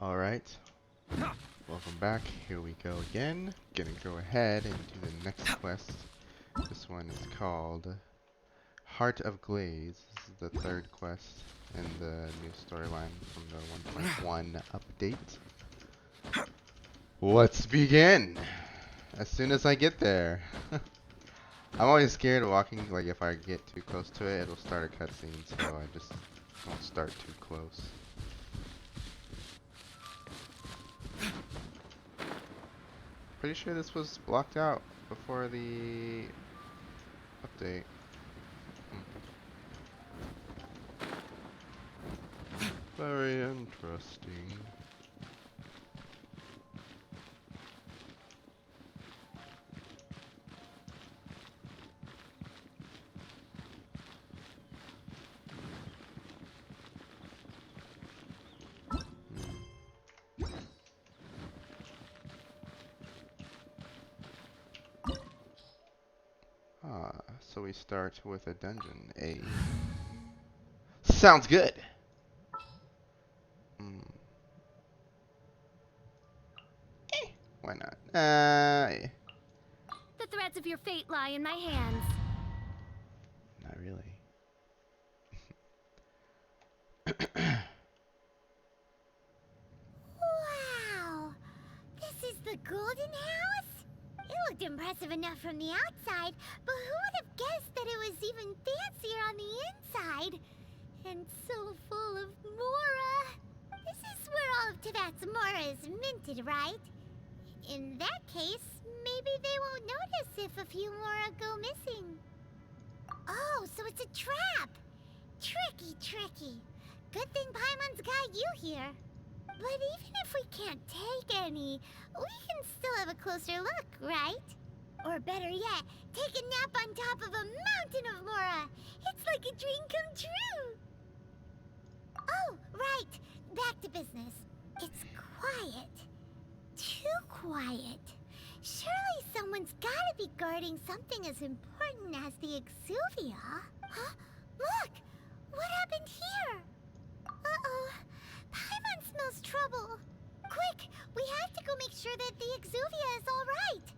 Alright, welcome back. Here we go again. Gonna go ahead and do the next quest. This one is called Heart of Glaze. This is the third quest in the new storyline from the 1.1 update. Let's begin! As soon as I get there. I'm always scared of walking, like if I get too close to it, it'll start a cutscene, so I just don't start too close. Pretty sure this was blocked out before the update. Very interesting. So we start with a dungeon. Sounds good! Why not? The threads of your fate lie in my hands. Not really. Wow! This is the Golden House? It looked impressive enough from the outside, but who would have guessed that it was even fancier on the inside? And so full of Mora. This is where all of Teyvat's Mora is minted, right? In that case, maybe they won't notice if a few Mora go missing. Oh, so it's a trap! Tricky, tricky. Good thing Paimon's got you here. But even if we can't take any, we can still have a closer look, right? Or better yet, take a nap on top of a mountain of Mora. It's like a dream come true. Oh, right. Back to business. It's quiet. Too quiet. Surely someone's gotta be guarding something as important as the Exuvia. Huh? Look! What happened here? Uh-oh. Paimon smells trouble. Quick! We have to go make sure that the Exuvia is all right.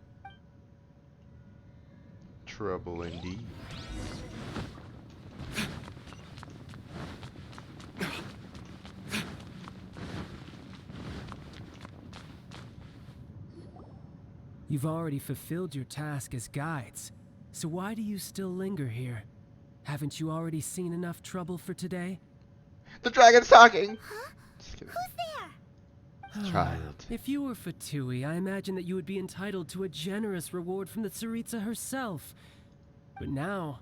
Trouble indeed. You've already fulfilled your task as guides, so why do you still linger here? Haven't you already seen enough trouble for today? The dragon's talking! Huh? Just kidding. Who's there? Child. If you were Fatui, I imagine that you would be entitled to a generous reward from the Tsaritsa herself. But now,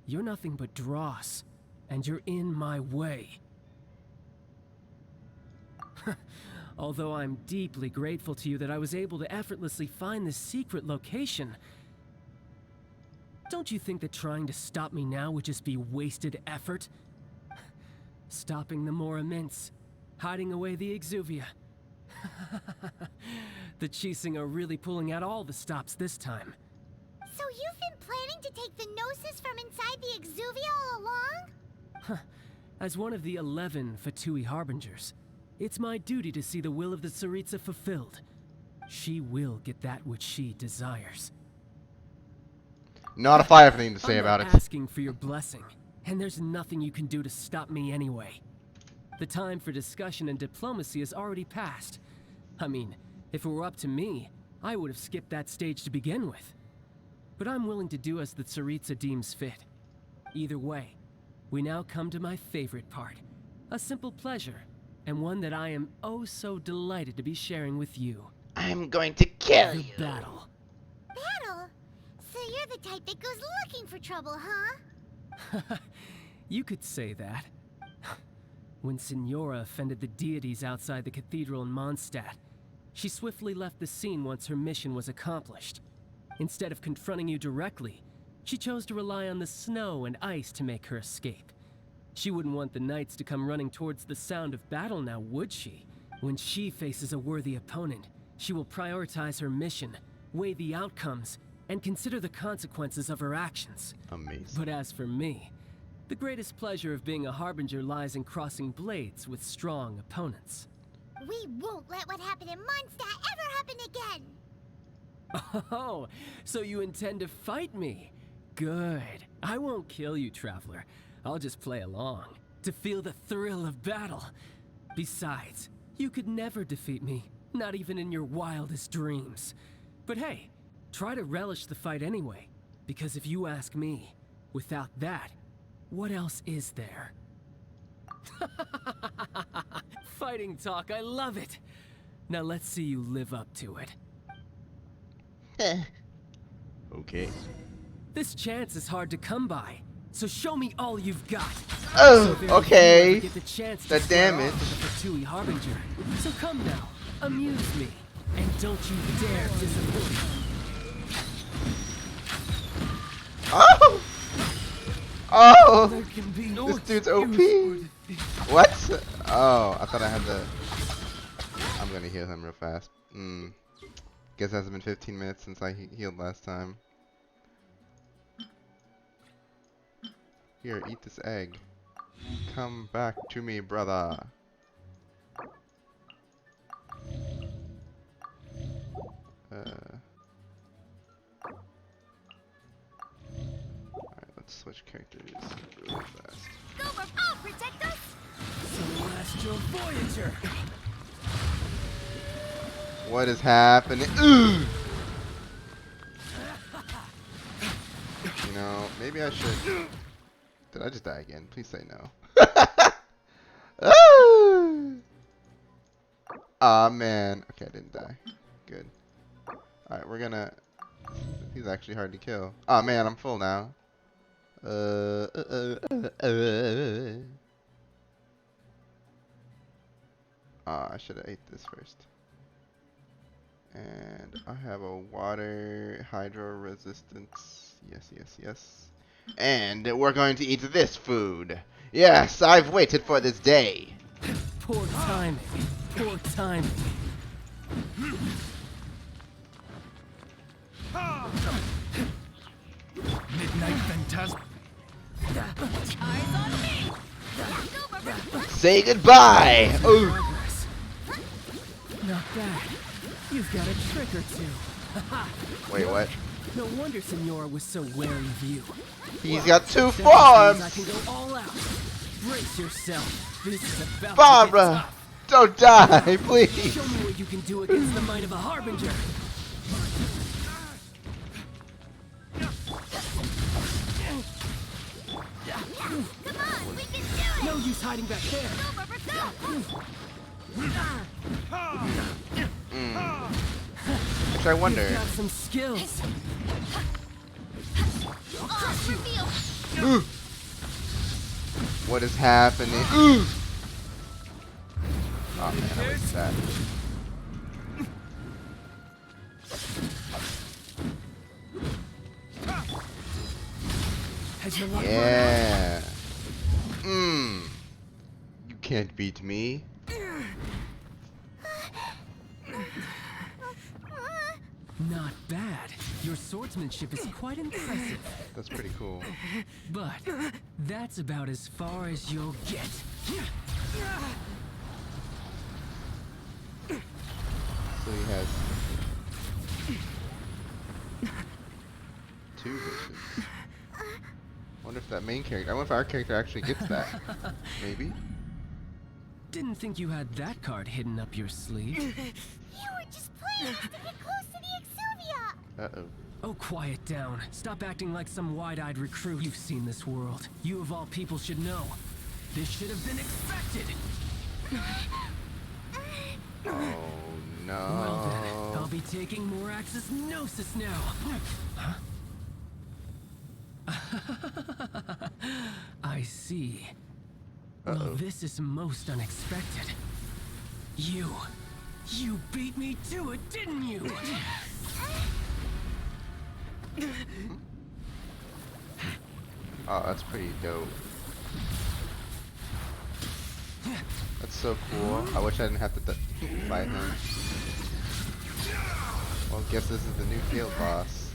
you're nothing but dross, and you're in my way. Although I'm deeply grateful to you that I was able to effortlessly find this secret location, don't you think that trying to stop me now would just be wasted effort? Stopping the Mora Mints, hiding away the Exuvia. The Chising are really pulling out all the stops this time. So you've been planning to take the Gnosis from inside the Exuvia all along? As one of the 11 Fatui Harbingers, it's my duty to see the will of the Tsaritsa fulfilled. She will get that which she desires. Not if I have anything to say I'm about not it. asking for your blessing, and there's nothing you can do to stop me anyway. The time for discussion and diplomacy has already passed. I mean, if it were up to me, I would have skipped that stage to begin with. But I'm willing to do as the Tsaritsa deems fit. Either way, we now come to my favorite part. A simple pleasure, and one that I am oh so delighted to be sharing with you. I'm going to kill The you. battle. Battle? So you're the type that goes looking for trouble, huh? You could say that. When Signora offended the deities outside the cathedral in Mondstadt, she swiftly left the scene once her mission was accomplished. Instead of confronting you directly, she chose to rely on the snow and ice to make her escape. She wouldn't want the knights to come running towards the sound of battle now, would she? When she faces a worthy opponent, she will prioritize her mission, weigh the outcomes, and consider the consequences of her actions. Amazing. But as for me, the greatest pleasure of being a Harbinger lies in crossing blades with strong opponents. We won't let what happened in Mondstadt ever happen again! Oh, so you intend to fight me? Good. I won't kill you, Traveler. I'll just play along, to feel the thrill of battle. Besides, you could never defeat me, not even in your wildest dreams. But hey, try to relish the fight anyway, because if you ask me, without that, what else is there? Fighting talk, I love it! Now let's see you live up to it. Okay. This chance is hard to come by, so show me all you've got. Oh, So okay. get the chance to The square damage. off with the Fatui Harbinger. So come now, amuse me, and don't you dare disappoint me. Oh! Oh! There can be no This dude's excuse OP. for defeat. What? Oh, I thought I had to. I'm gonna heal him real fast. Guess it hasn't been 15 minutes since I healed last time. Here, eat this egg. Come back to me, brother. Alright, let's switch characters really fast. Go, I'll protect us! Celestial Voyager! What is happening? Ugh! You know, maybe I should. Did I just die again? Please say no. Aw, man. Okay, I didn't die. Good. Alright, we're gonna. He's actually hard to kill. Aw, man, I'm full now. I should have ate this first. And I have a water hydro resistance. Yes, yes, yes. And we're going to eat this food. Yes, I've waited for this day. Poor timing. Poor timing. Midnight Phantasm. Eyes on me! Go, Say goodbye. Ooh. Progress. Not bad. You've got a trick or two. Wait, what? No wonder Senora was so wary of you. He's got two That means I forms. can go all out. Brace yourself. This is about to get Barbara, tough. don't die, please. Show me what you can do against the might of a Harbinger. Come on, we can do it! No use hiding back there. Go, Rubber, go! Which I wonder. You've got some skills. Oh, reveal! Ooh. What is happening? Ooh. Oh man, I wasted that. Has your luck run out? Yeah. You can't beat me. Not bad. Your swordsmanship is quite impressive. That's pretty cool. But that's about as far as you'll get. So he has two visions. Wonder if that main character. I wonder if our character actually gets that. Maybe. Didn't think you had that card hidden up your sleeve. You were just playing to get close to the Exuvia! Uh-oh. Oh, quiet down. Stop acting like some wide-eyed recruit. You've seen this world. You of all people should know. This should have been expected. Oh Well then, I'll no. be taking Morax's Gnosis now. Huh? I see. Well, Uh-oh. this is most unexpected. You beat me to it, didn't you? Oh, that's pretty dope. That's so cool. I wish I didn't have to fight him. Well, I guess this is the new field boss.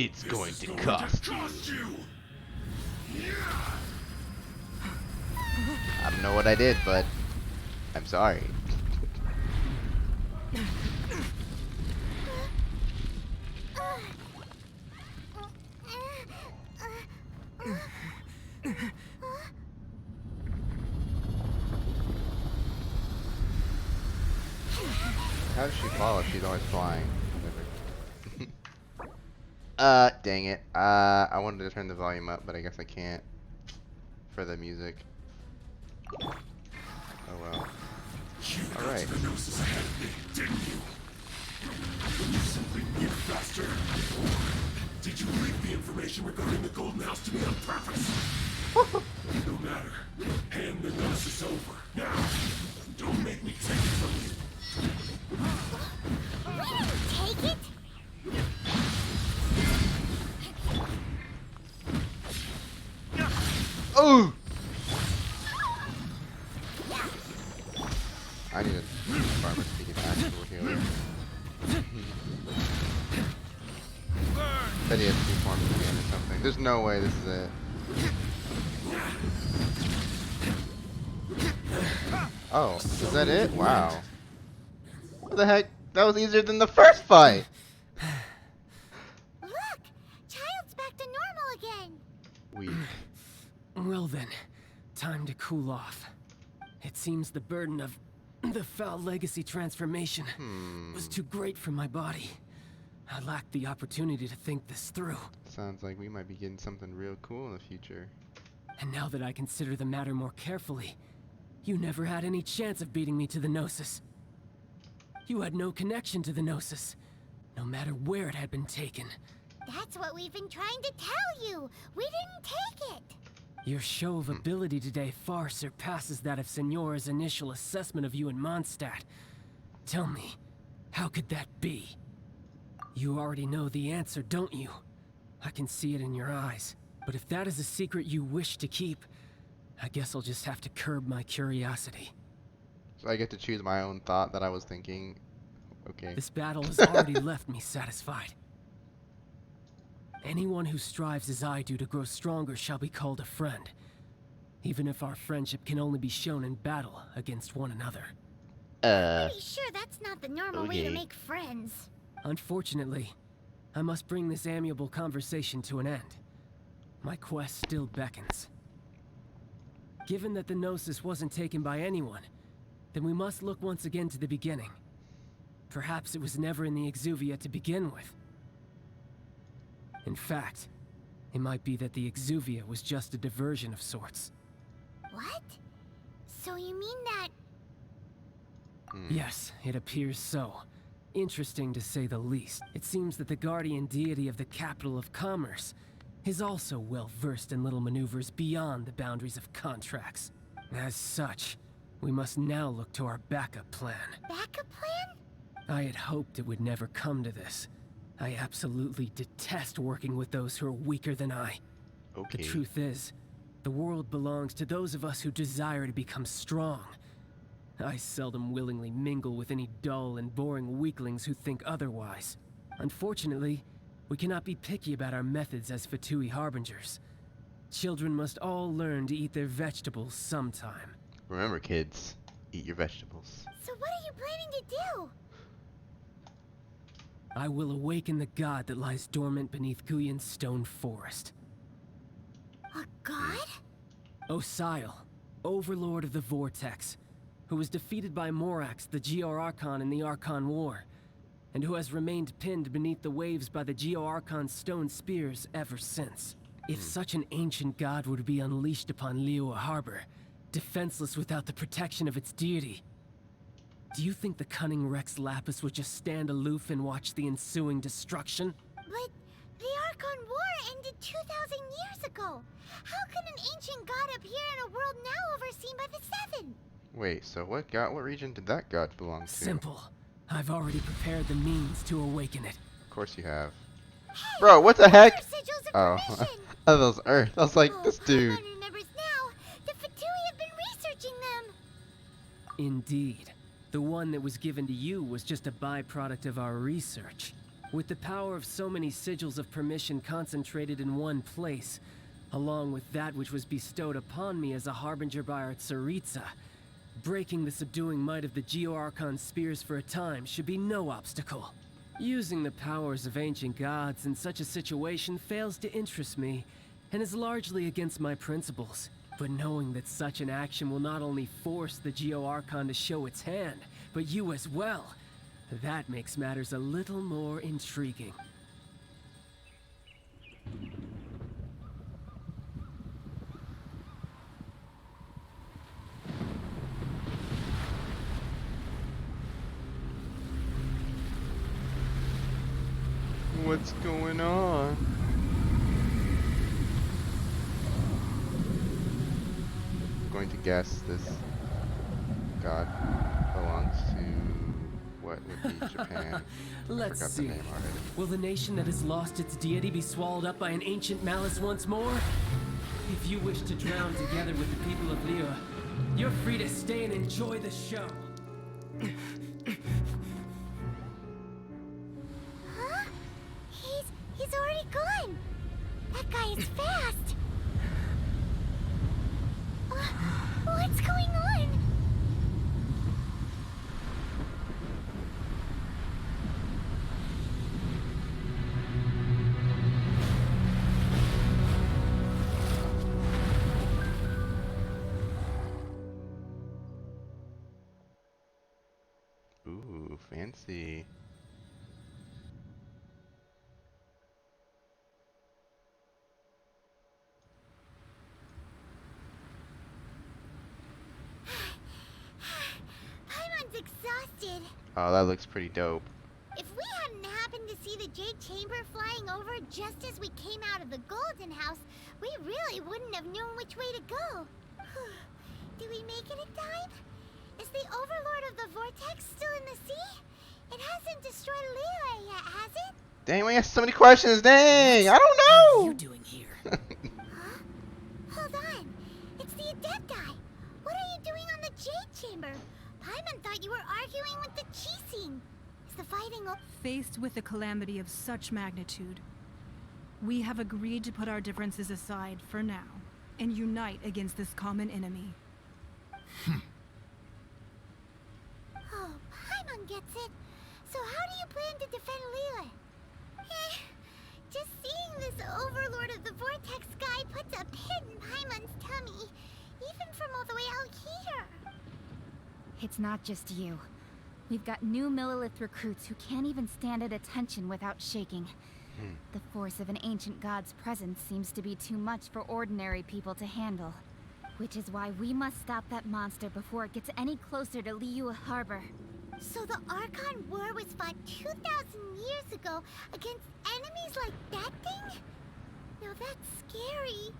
It's going to cost you. I don't know what I did, but I'm sorry. How does she fall if she's always flying? Dang it. I wanted to turn the volume up, but I guess I can't for the music. Oh well. Alright. Did you leak the information regarding the Golden House to me on purpose? No matter. Hand the Gnosis over. Now. Don't make me take it from you. We didn't take it! Oh! I need a farmer to be an actual healer. Said he has to be formed again or something. There's no way this is it. Oh, is that it? Wow. What the heck? That was easier than the first fight! Look! Child's back to normal again! Weak. Well then, time to cool off. It seems the burden of the foul legacy transformation was too great for my body. I lacked the opportunity to think this through. Sounds like we might be getting something real cool in the future. And now that I consider the matter more carefully, you never had any chance of beating me to the Gnosis. You had no connection to the Gnosis, no matter where it had been taken. That's what we've been trying to tell you! We didn't take it! Your show of ability today far surpasses that of Signora's initial assessment of you in Mondstadt. Tell me, how could that be? You already know the answer, don't you? I can see it in your eyes. But if that is a secret you wish to keep, I guess I'll just have to curb my curiosity. So I get to choose my own thought that I was thinking. Okay. This battle has already left me satisfied. Anyone who strives as I do to grow stronger shall be called a friend, even if our friendship can only be shown in battle against one another. Pretty sure that's not the normal way to okay. make friends. Unfortunately, I must bring this amiable conversation to an end. My quest still beckons. Given that the Gnosis wasn't taken by anyone, then we must look once again to the beginning. Perhaps it was never in the Exuvia to begin with. In fact, it might be that the Exuvia was just a diversion of sorts. What? So you mean that... Yes, it appears so. Interesting to say the least. It seems that the guardian deity of the capital of commerce is also well versed in little maneuvers beyond the boundaries of contracts. As such, we must now look to our backup plan. backup plan? I had hoped it would never come to this. I absolutely detest working with those who are weaker than I. Okay. The truth is, the world belongs to those of us who desire to become strong. I seldom willingly mingle with any dull and boring weaklings who think otherwise. Unfortunately, we cannot be picky about our methods as Fatui Harbingers. Children must all learn to eat their vegetables sometime. Remember, kids, eat your vegetables. So what are you planning to do? I will awaken the god that lies dormant beneath Guyon's stone forest. A god? Osial, overlord of the Vortex, who was defeated by Morax, the Geo-Archon in the Archon War, and who has remained pinned beneath the waves by the Geo-Archon's stone spears ever since. If such an ancient god were to be unleashed upon Liyue Harbor, defenseless without the protection of its deity, do you think the cunning Rex Lapis would just stand aloof and watch the ensuing destruction? But the Archon War ended 2,000 years ago. How can an ancient god appear in a world now overseen by the Seven? Wait, so what region did that god belong to? Simple. I've already prepared the means to awaken it. Of course you have. Hey, Bro, what the heck? Earth sigils of Oh, permission. oh, those Earth. I was like, Oh, this dude. Paimon remembers now. The Fatui have been researching them. Indeed. The one that was given to you was just a byproduct of our research. With the power of so many sigils of permission concentrated in one place, along with that which was bestowed upon me as a harbinger by our Tsaritsa, breaking the subduing might of the Geo-Archon spears for a time should be no obstacle. Using the powers of ancient gods in such a situation fails to interest me, and is largely against my principles. But knowing that such an action will not only force the Geo-Archon to show its hand, but you as well, that makes matters a little more intriguing. What's going on? I'm going to guess this god belongs to what would be Japan. Let's Forgot see. the name already. Will the nation that has lost its deity be swallowed up by an ancient malice once more? If you wish to drown together with the people of Liyue, you're free to stay and enjoy the show. Huh? He's already gone. That guy is fast. What's going on? Ooh, fancy. Paimon's exhausted. Oh, that looks pretty dope. If we hadn't happened to see the Jade Chamber flying over just as we came out of the Golden House, we really wouldn't have known which way to go. Do we make it in time? Is the Overlord of the Vortex still in the sea? It hasn't destroyed Liyue yet, has it? Dang, we asked so many questions. Dang, I don't What are you know. doing here? Huh? Hold on. It's the Adepti. What are you doing on the Jade Chamber? Paimon thought you were arguing with the Qixing. Is the fighting Faced with a calamity of such magnitude, we have agreed to put our differences aside for now and unite against this common enemy. Oh, Paimon gets it. So how do you plan to defend Liyue? Just seeing this Overlord of the Vortex guy puts a pit in Paimon's tummy, even from all the way out here. It's not just you. We've got new Millilith recruits who can't even stand at attention without shaking. The force of an ancient god's presence seems to be too much for ordinary people to handle. Which is why we must stop that monster before it gets any closer to Liyue Harbor. So the Archon War was fought 2,000 years ago against enemies like that thing? Now that's scary.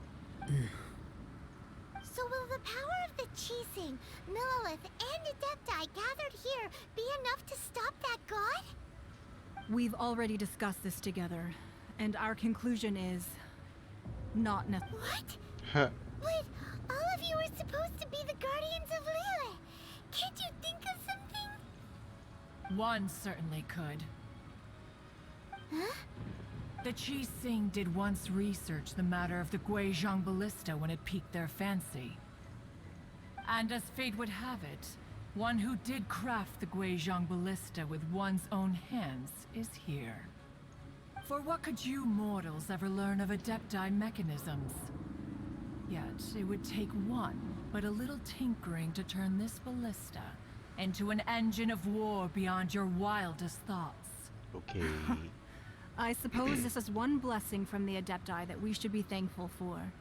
So will the power of the Qixing, Millilith, and Adepti gathered here be enough to stop that god? We've already discussed this together, and our conclusion is not necessary. What? Wait, all of you are supposed to be the guardians of Liyue. Can't you think of something? One certainly could. Huh? The Qixing did once research the matter of the Guizhong ballista when it piqued their fancy. And as fate would have it, one who did craft the Guizhong ballista with one's own hands is here. For what could you mortals ever learn of Adepti mechanisms? Yet it would take one, but a little tinkering to turn this ballista into an engine of war beyond your wildest thoughts. Okay. I suppose this is one blessing from the Adepti that we should be thankful for.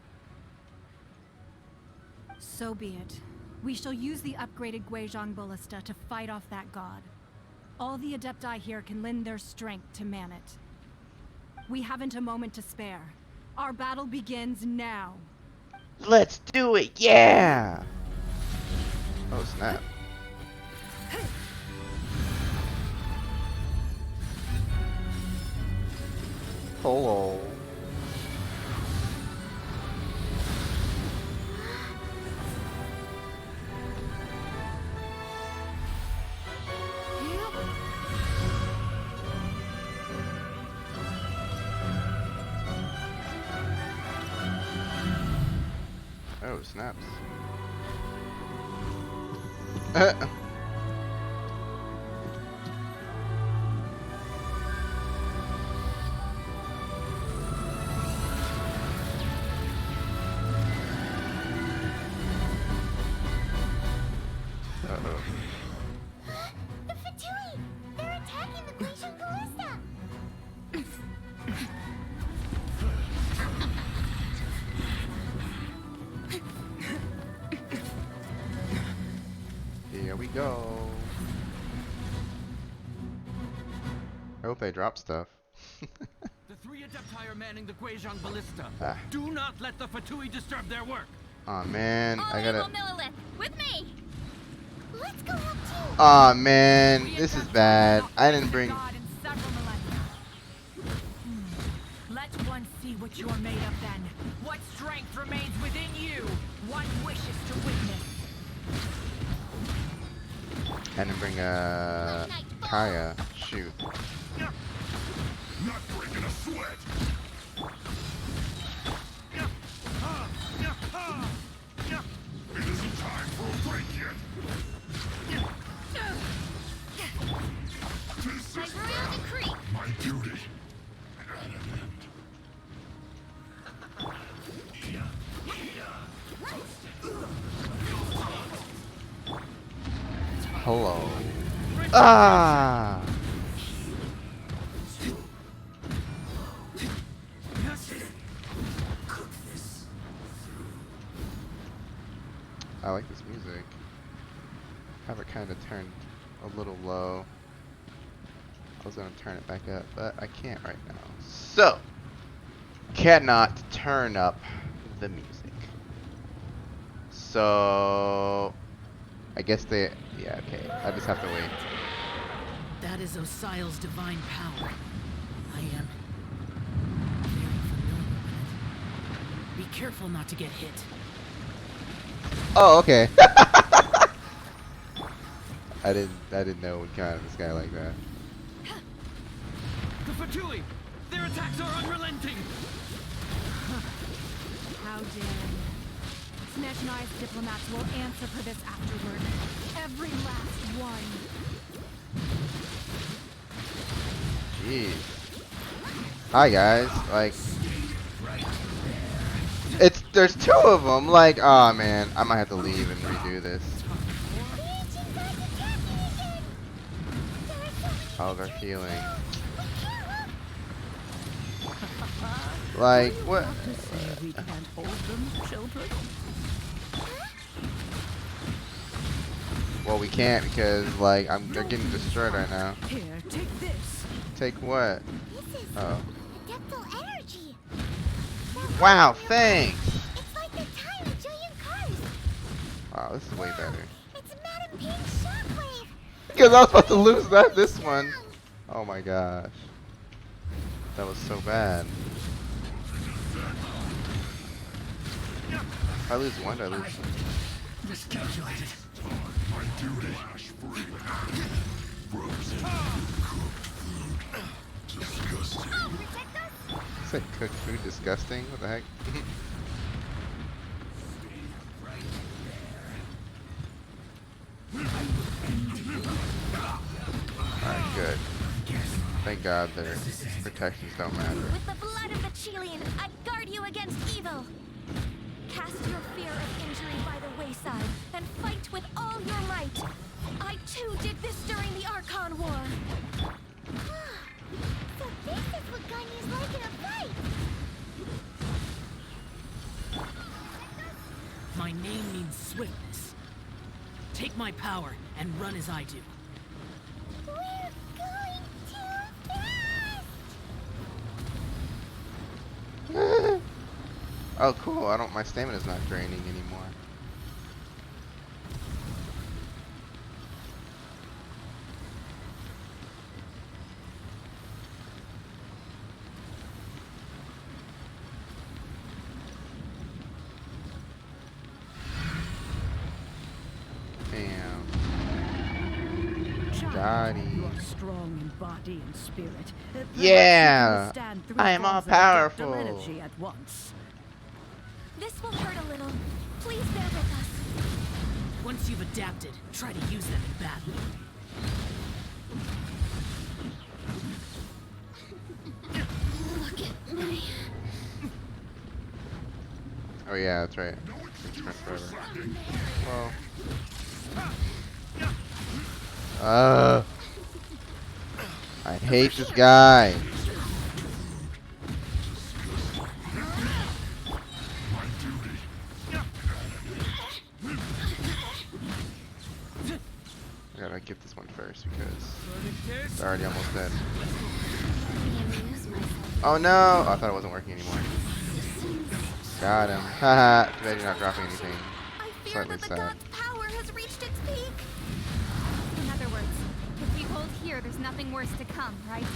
So be it. We shall use the upgraded Guizhong ballista to fight off that god. All the Adepti here can lend their strength to man it. We haven't a moment to spare. Our battle begins now. Let's do it, yeah! Oh, snap. Hello. Oh, snaps. Uh-oh. The Fatui! They're attacking the Glacial Ballista! Here we go. I hope they drop stuff. The 3 Adepti are manning the Guizhong Ballista. Ah. Do not let the Fatui disturb their work. Aw, man. All I gotta... evil Millilith, with me! Let's go up too! Aw, man. This is bad. I didn't bring... God in several millennia. Let one see what you're made of then. What strength remains within you. One wishes to witness. I didn't bring, Kaya. Shoot. Not breaking a sweat. It isn't time for a break yet. This My is royal decree! my duty. Hello. Ah! I like this music. Have it kind of turned a little low. I was gonna turn it back up, but I can't right now. So, cannot turn up the music. So, I guess they, yeah, okay. I just have to wait. That is Osial's divine power. I am very familiar with it. Be careful not to get hit. Oh, okay. I didn't know we'd kind of this guy like that. The Fatui! Their attacks are unrelenting! How dare you? Snezhnai's diplomats will answer for this afterward. Every last one. Jeez. Hi guys. Like, there's 2 of them. Like, oh man, I might have to leave and redo this. Oh, they're healing. Like, what? We can't hold them, children. Well, we can't because, like, they're getting destroyed right now. Here, take this. Take what? This is Oh. Adeptal energy. Wow, thanks! It's like they're tying a giant cars. Wow, this is way better. It's Madam Pink's shockwave. Because I was about to lose this one. Oh my gosh. That was so bad. If I lose one, do I lose. Miscalculated. My duty. Frozen, cooked food. Disgusting. You said cooked food disgusting? What the heck? Alright, good. Thank God their protections don't matter. With the blood of the Chilean, I guard you against evil. Cast your fear of injury by the wayside, and fight with all your might. I too did this during the Archon War. So this is what Ganya's like in a fight. My name means swiftness. Take my power and run as I do. We're going too fast. Oh, cool. My stamina's not draining anymore. Daddy. You are strong in body and spirit. Perhaps Yeah, you can withstand 3 I am all forms of adeptal powerful. energy at once. This will hurt a little, Please bear with us. Once you've adapted, try to use them in battle. Look at me. Oh yeah, that's right. It's been forever. Well. I hate this guy. I gotta get this one first because it's already almost dead. Oh no! Oh, I thought it wasn't working anymore. Got him. Haha. Too bad you're not dropping anything. I fear Slightly that the sad. god's power has reached its peak. In other words, if we hold here, there's nothing worse to come, right?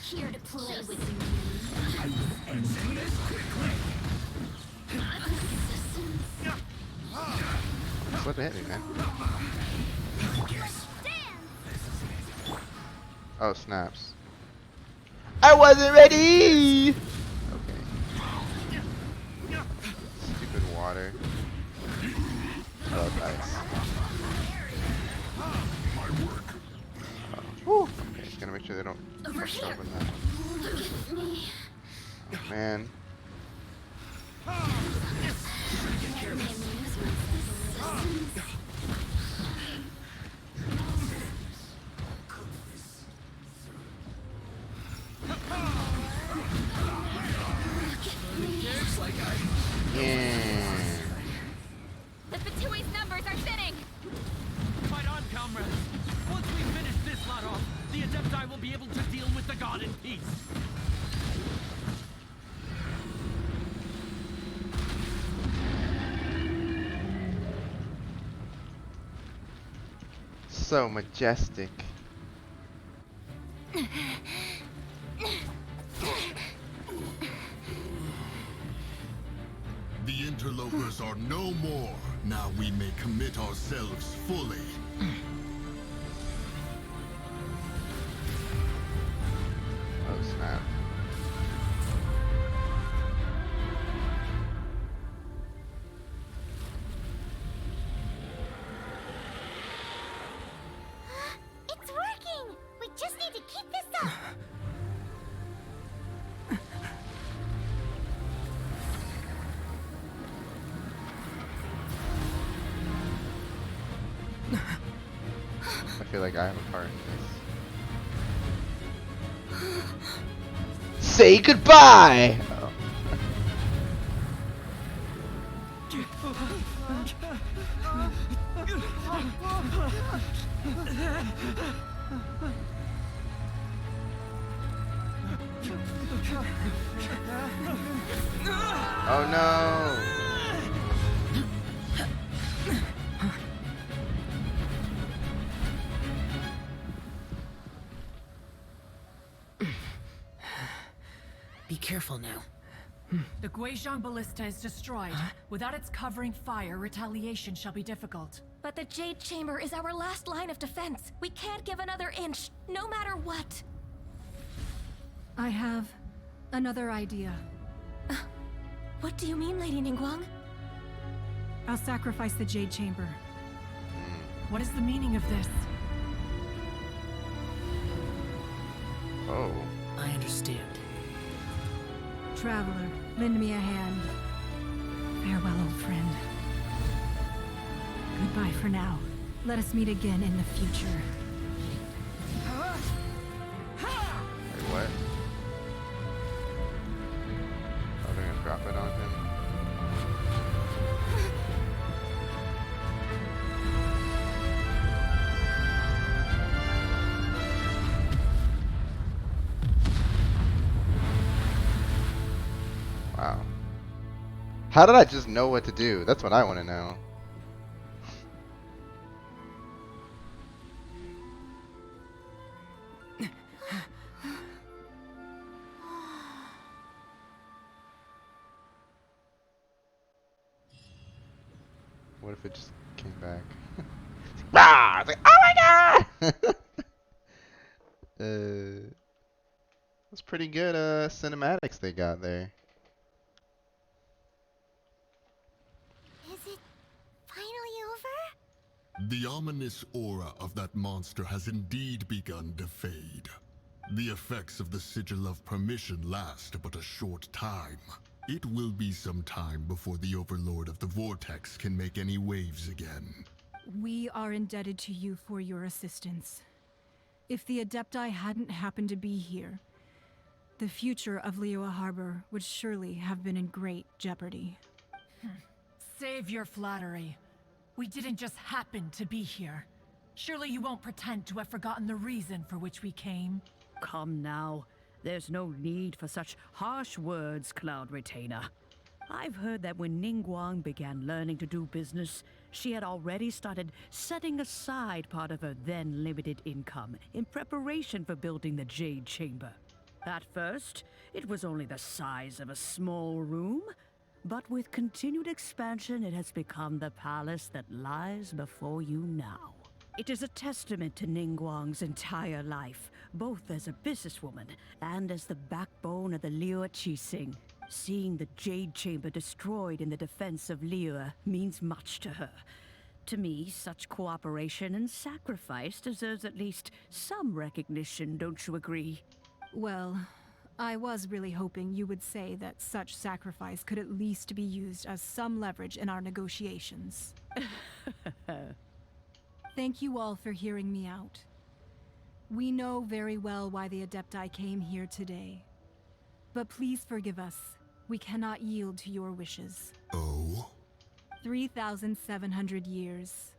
Here to play with you. Slip hit me, man. Oh, snaps. I wasn't ready! Okay. Stupid water. I love ice. Oh. Okay, just gotta make sure they don't rush over that. Oh, man. Yeah. The Fatui's numbers are thinning. Fight on, comrades. Once we finish this lot off, the Adepti will be able to deal with the god in peace. So majestic. The interlopers are no more. Now we may commit ourselves fully. Oh snap. It's working! We just need to keep this up! I feel like I have a part in this. Say goodbye! Oh. Oh no! Be careful now. The Guizhong Ballista is destroyed. Without its covering fire, retaliation shall be difficult. But the Jade Chamber is our last line of defense. We can't give another inch, no matter what. I have another idea. What do you mean, Lady Ningguang? I'll sacrifice the Jade Chamber. What is the meaning of this? Oh. I understand. Traveler, lend me a hand. Farewell, old friend. Goodbye for now. Let us meet again in the future. Wait, what? Oh, they're gonna drop it on him? Wow. How did I just know what to do? That's what I want to know. What if it just came back? Ah! It's like, oh my god! That's It's pretty good cinematics they got there. Is it finally over? The ominous aura of that monster has indeed begun to fade. The effects of the Sigil of Permission last but a short time. It will be some time before the Overlord of the Vortex can make any waves again. We are indebted to you for your assistance. If the Adepti hadn't happened to be here, the future of Liyue Harbor would surely have been in great jeopardy. Save your flattery. We didn't just happen to be here. Surely you won't pretend to have forgotten the reason for which we came. Come now. There's no need for such harsh words, Cloud Retainer. I've heard that when Ningguang began learning to do business, she had already started setting aside part of her then limited income in preparation for building the Jade Chamber. At first, it was only the size of a small room, but with continued expansion, it has become the palace that lies before you now. It is a testament to Ningguang's entire life, both as a businesswoman and as the backbone of the Liyue Qixing. Seeing the Jade Chamber destroyed in the defense of Liyue means much to her. To me, such cooperation and sacrifice deserves at least some recognition, don't you agree? Well, I was really hoping you would say that such sacrifice could at least be used as some leverage in our negotiations. Thank you all for hearing me out. We know very well why the Adepti came here today. But please forgive us. We cannot yield to your wishes. Oh? 3,700 years.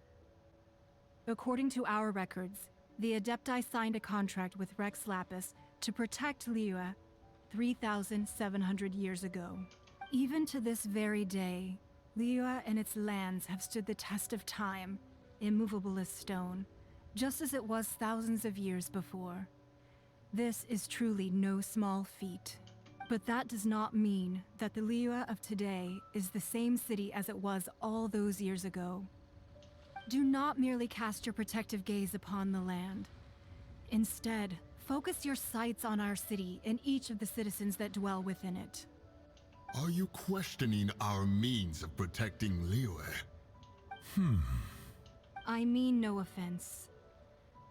According to our records, the Adepti signed a contract with Rex Lapis to protect Liyue 3,700 years ago. Even to this very day, Liyue and its lands have stood the test of time, immovable as stone, just as it was thousands of years before. This is truly no small feat. But that does not mean that the Liyue of today is the same city as it was all those years ago. Do not merely cast your protective gaze upon the land. Instead, focus your sights on our city and each of the citizens that dwell within it. Are you questioning our means of protecting Liyue? I mean no offense.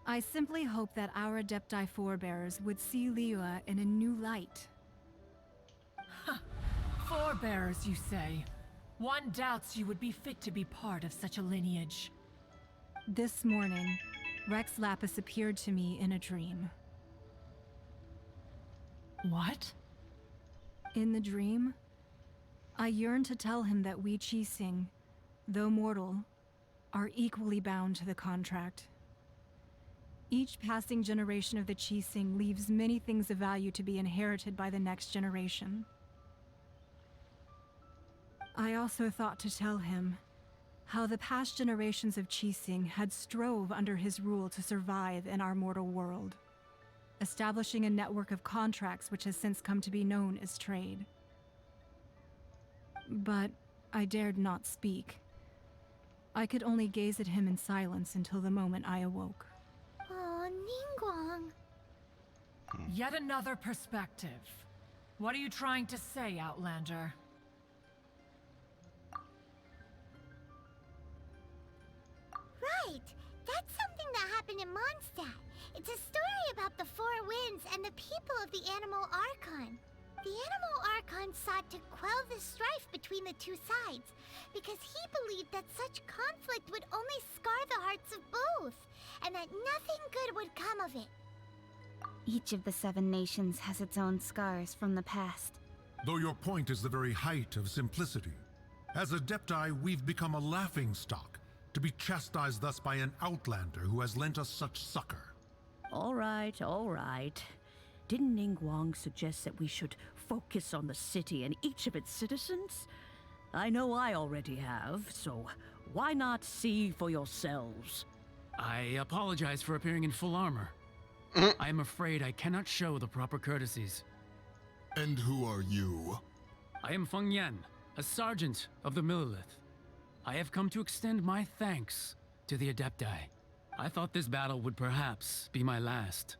I simply hope that our Adepti forebears would see Liyue in a new light. Forebearers, you say? One doubts you would be fit to be part of such a lineage. This morning, Rex Lapis appeared to me in a dream. What? In the dream, I yearned to tell him that we Qixing, though mortal, are equally bound to the contract. Each passing generation of the Qixing leaves many things of value to be inherited by the next generation. I also thought to tell him how the past generations of Qixing had strove under his rule to survive in our mortal world, establishing a network of contracts which has since come to be known as trade. But I dared not speak. I could only gaze at him in silence until the moment I awoke. Oh, Ningguang. Yet another perspective. What are you trying to say, Outlander? Right! That's something that happened in Mondstadt. It's a story about the Four Winds and the people of the Animal Archon. The Animal Archon sought to quell the strife between the two sides, because he believed that such conflict would only scar the hearts of both, and that nothing good would come of it. Each of the 7 nations has its own scars from the past. Though your point is the very height of simplicity. As Adepti, we've become a laughingstock, to be chastised thus by an outlander who has lent us such succor. All right, all right. Didn't Ningguang suggest that we should focus on the city and each of its citizens? I know I already have, so why not see for yourselves? I apologize for appearing in full armor. I am afraid I cannot show the proper courtesies. And who are you? I am Feng Yan, a sergeant of the Millilith. I have come to extend my thanks to the Adepti. I thought this battle would perhaps be my last.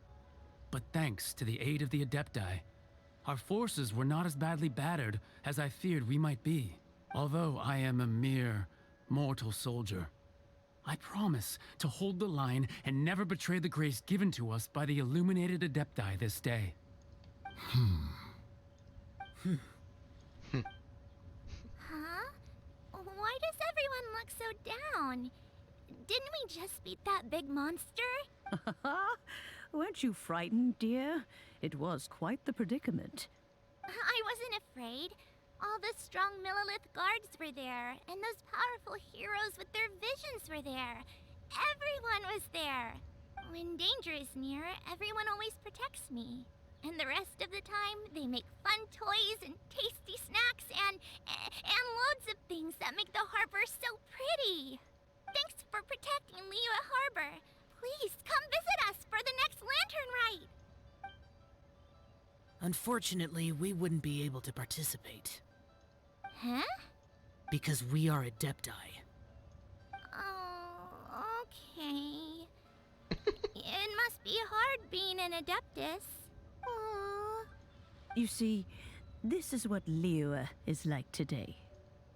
But thanks to the aid of the Adepti, our forces were not as badly battered as I feared we might be. Although I am a mere mortal soldier, I promise to hold the line and never betray the grace given to us by the illuminated Adepti this day. Huh? Why does everyone look so down? Didn't we just beat that big monster? Weren't you frightened, dear? It was quite the predicament. I wasn't afraid. All the strong Millilith guards were there, and those powerful heroes with their visions were there. Everyone was there. When danger is near, everyone always protects me. And the rest of the time, they make fun toys and tasty snacks and loads of things that make the harbor so pretty. Thanks for protecting Liyue Harbor. Please come visit us for the next lantern rite. Unfortunately, we wouldn't be able to participate. Huh? Because we are Adepti. Oh, okay. It must be hard being an Adeptus. Aww. You see, this is what Liyue is like today.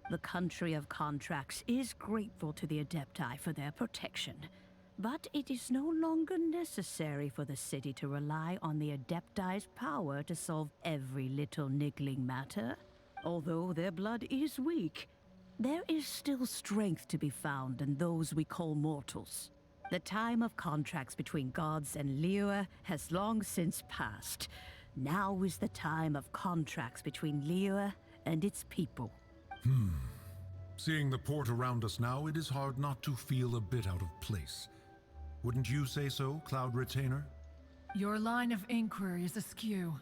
The country of contracts is grateful to the Adepti for their protection, but it is no longer necessary for the city to rely on the Adepti's power to solve every little niggling matter. Although their blood is weak, there is still strength to be found in those we call mortals. The time of contracts between gods and Liyue has long since passed. Now is the time of contracts between Liyue and its people. Seeing the port around us now, it is hard not to feel a bit out of place. Wouldn't you say so, Cloud Retainer? Your line of inquiry is askew.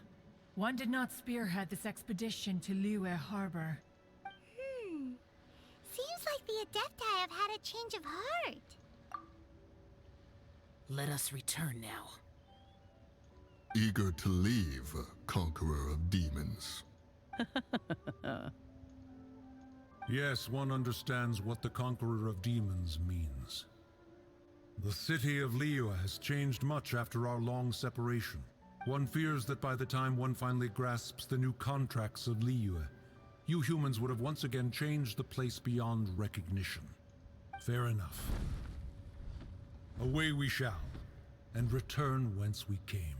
One did not spearhead this expedition to Liyue Harbor. Seems like the Adepti have had a change of heart. Let us return now. Eager to leave, Conqueror of Demons. Yes, one understands what the Conqueror of Demons means. The city of Liyue has changed much after our long separation. One fears that by the time one finally grasps the new contracts of Liyue, you humans would have once again changed the place beyond recognition. Fair enough. Away we shall, and return whence we came.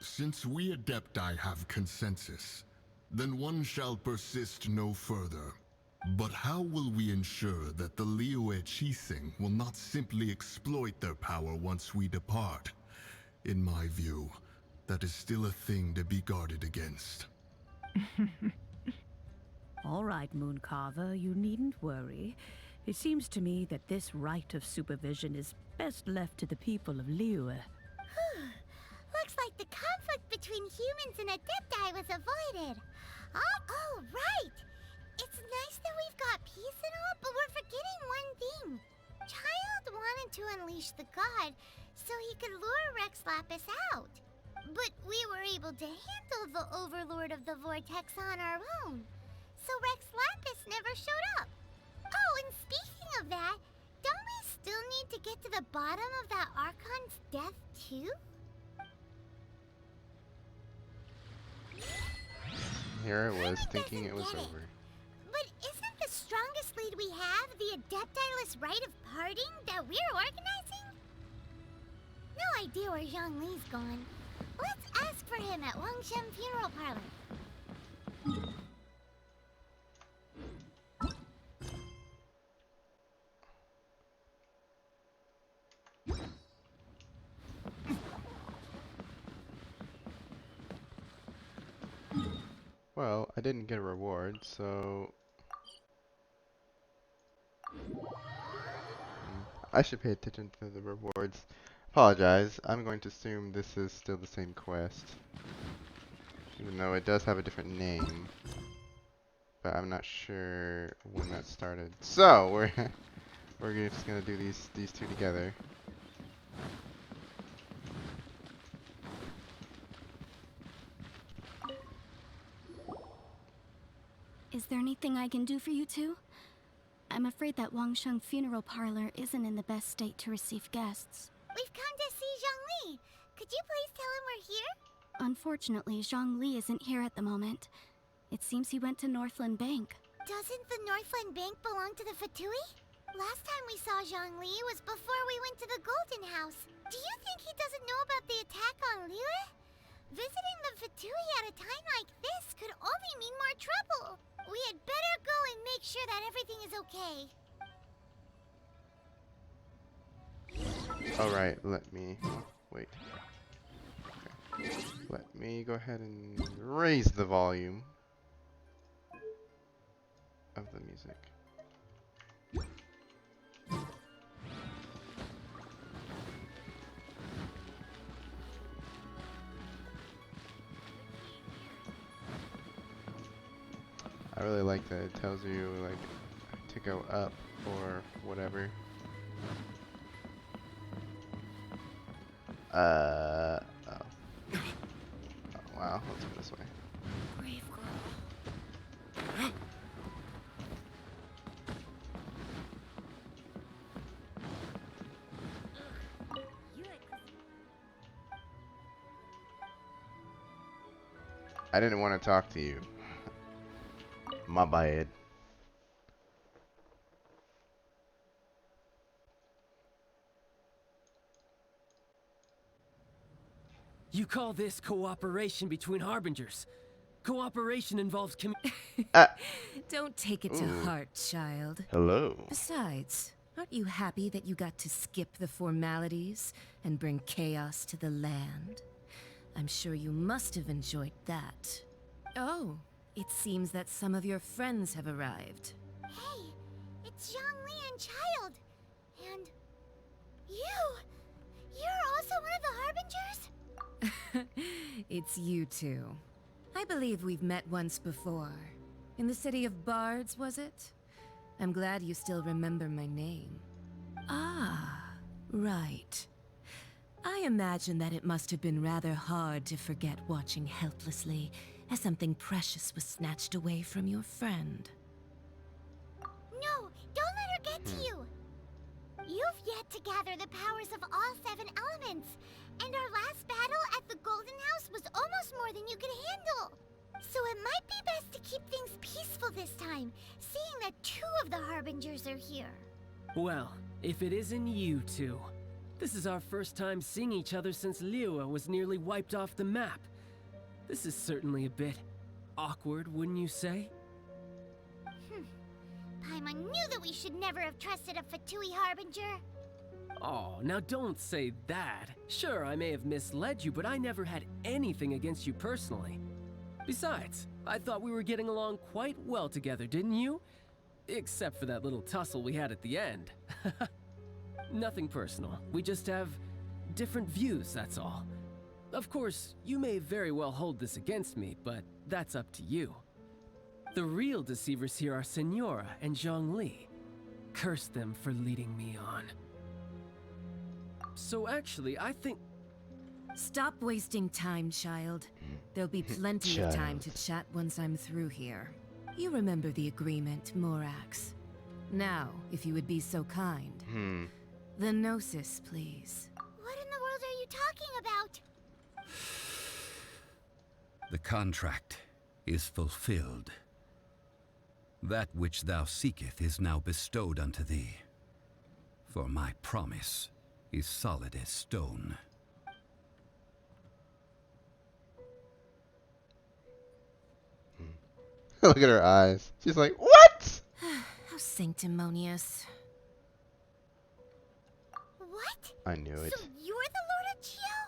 Since we Adepti have consensus, then one shall persist no further. But how will we ensure that the Liyue Qixing will not simply exploit their power once we depart? In my view, that is still a thing to be guarded against. All right, Mooncarver, you needn't worry. It seems to me that this right of supervision is best left to the people of Liyue. Looks like the conflict between humans and Adepti was avoided. Oh, right! It's nice that we've got peace and all, but we're forgetting one thing. Child wanted to unleash the god so he could lure Rex Lapis out. But we were able to handle the Overlord of the Vortex on our own. So Rex Lapis never showed up. Oh, and speaking of that, don't we still need to get to the bottom of that Archon's death too? Here it was, Paimon thinking it doesn't was get over. But isn't the strongest lead we have the Adepti-less rite of parting that we're organizing? No idea where Zhang Li's gone. Let's ask for him at Wang Shen Funeral Parlor. Well, I didn't get a reward, so... I should pay attention to the rewards. Apologize, I'm going to assume this is still the same quest. Even though it does have a different name. But I'm not sure when that started. So, we're just gonna do these two together. Is there anything I can do for you two? I'm afraid that Wangsheng Funeral Parlor isn't in the best state to receive guests. We've come to see Zhongli. Could you please tell him we're here? Unfortunately, Zhongli isn't here at the moment. It seems he went to Northland Bank. Doesn't the Northland Bank belong to the Fatui? Last time we saw Zhongli was before we went to the Golden House. Do you think he doesn't know about the attack on Liyue? Visiting the Fatui at a time like this could only mean more trouble. We had better go and make sure that everything is okay. Alright, let me... wait. Okay. Let me go ahead and raise the volume of the music. I really like that it tells you like to go up or whatever. Oh. Oh wow, let's go this way. Brave girl. I didn't want to talk to you. My bad. You call this cooperation between harbingers? Cooperation involves Don't take it to heart, child. Hello. Besides, aren't you happy that you got to skip the formalities and bring chaos to the land? I'm sure you must have enjoyed that. Oh, it seems that some of your friends have arrived. Hey, it's Zhongli and Child. And you! You're also one of the Harbingers? It's you two. I believe we've met once before. In the city of Bards, was it? I'm glad you still remember my name. Ah, right. I imagine that it must have been rather hard to forget watching helplessly as something precious was snatched away from your friend. No, don't let her get to you! You've yet to gather the powers of all 7 elements, and our last battle at the Golden House was almost more than you could handle. So it might be best to keep things peaceful this time, seeing that 2 of the Harbingers are here. Well, if it isn't you two. This is our first time seeing each other since Liyue was nearly wiped off the map. This is certainly a bit awkward, wouldn't you say? Paimon knew that we should never have trusted a Fatui Harbinger. Oh, now don't say that. Sure, I may have misled you, but I never had anything against you personally. Besides, I thought we were getting along quite well together, didn't you? Except for that little tussle we had at the end. Nothing personal. We just have different views, that's all. Of course, you may very well hold this against me, but that's up to you. The real deceivers here are Senora and Zhongli. Curse them for leading me on. So actually, I think... Stop wasting time, child. There'll be plenty of time to chat once I'm through here. You remember the agreement, Morax. Now, if you would be so kind. The Gnosis, please. What in the world are you talking about? The contract is fulfilled. That which thou seeketh is now bestowed unto thee. For my promise is solid as stone. Look at her eyes. She's like, what? How sanctimonious. What? I knew it. So you're the Lord of Chio?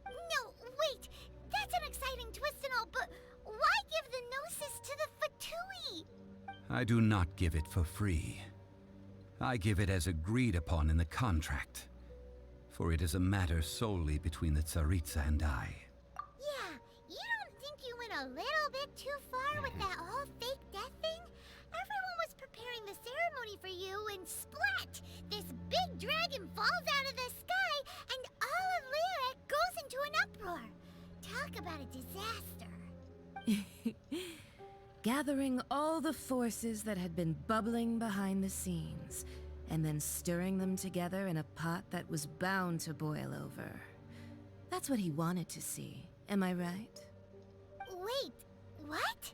No, wait. That's an exciting twist and all, but why give the Gnosis to the Fatui? I do not give it for free. I give it as agreed upon in the contract. For it is a matter solely between the Tsaritsa and I. Yeah, you don't think you went a little bit too far with that whole fake death thing? Everyone was preparing the ceremony for you and splat! This big dragon falls out of the sky and all of Liyue goes into an uproar. Talk about a disaster. Gathering all the forces that had been bubbling behind the scenes, and then stirring them together in a pot that was bound to boil over. That's what he wanted to see, am I right? Wait, what?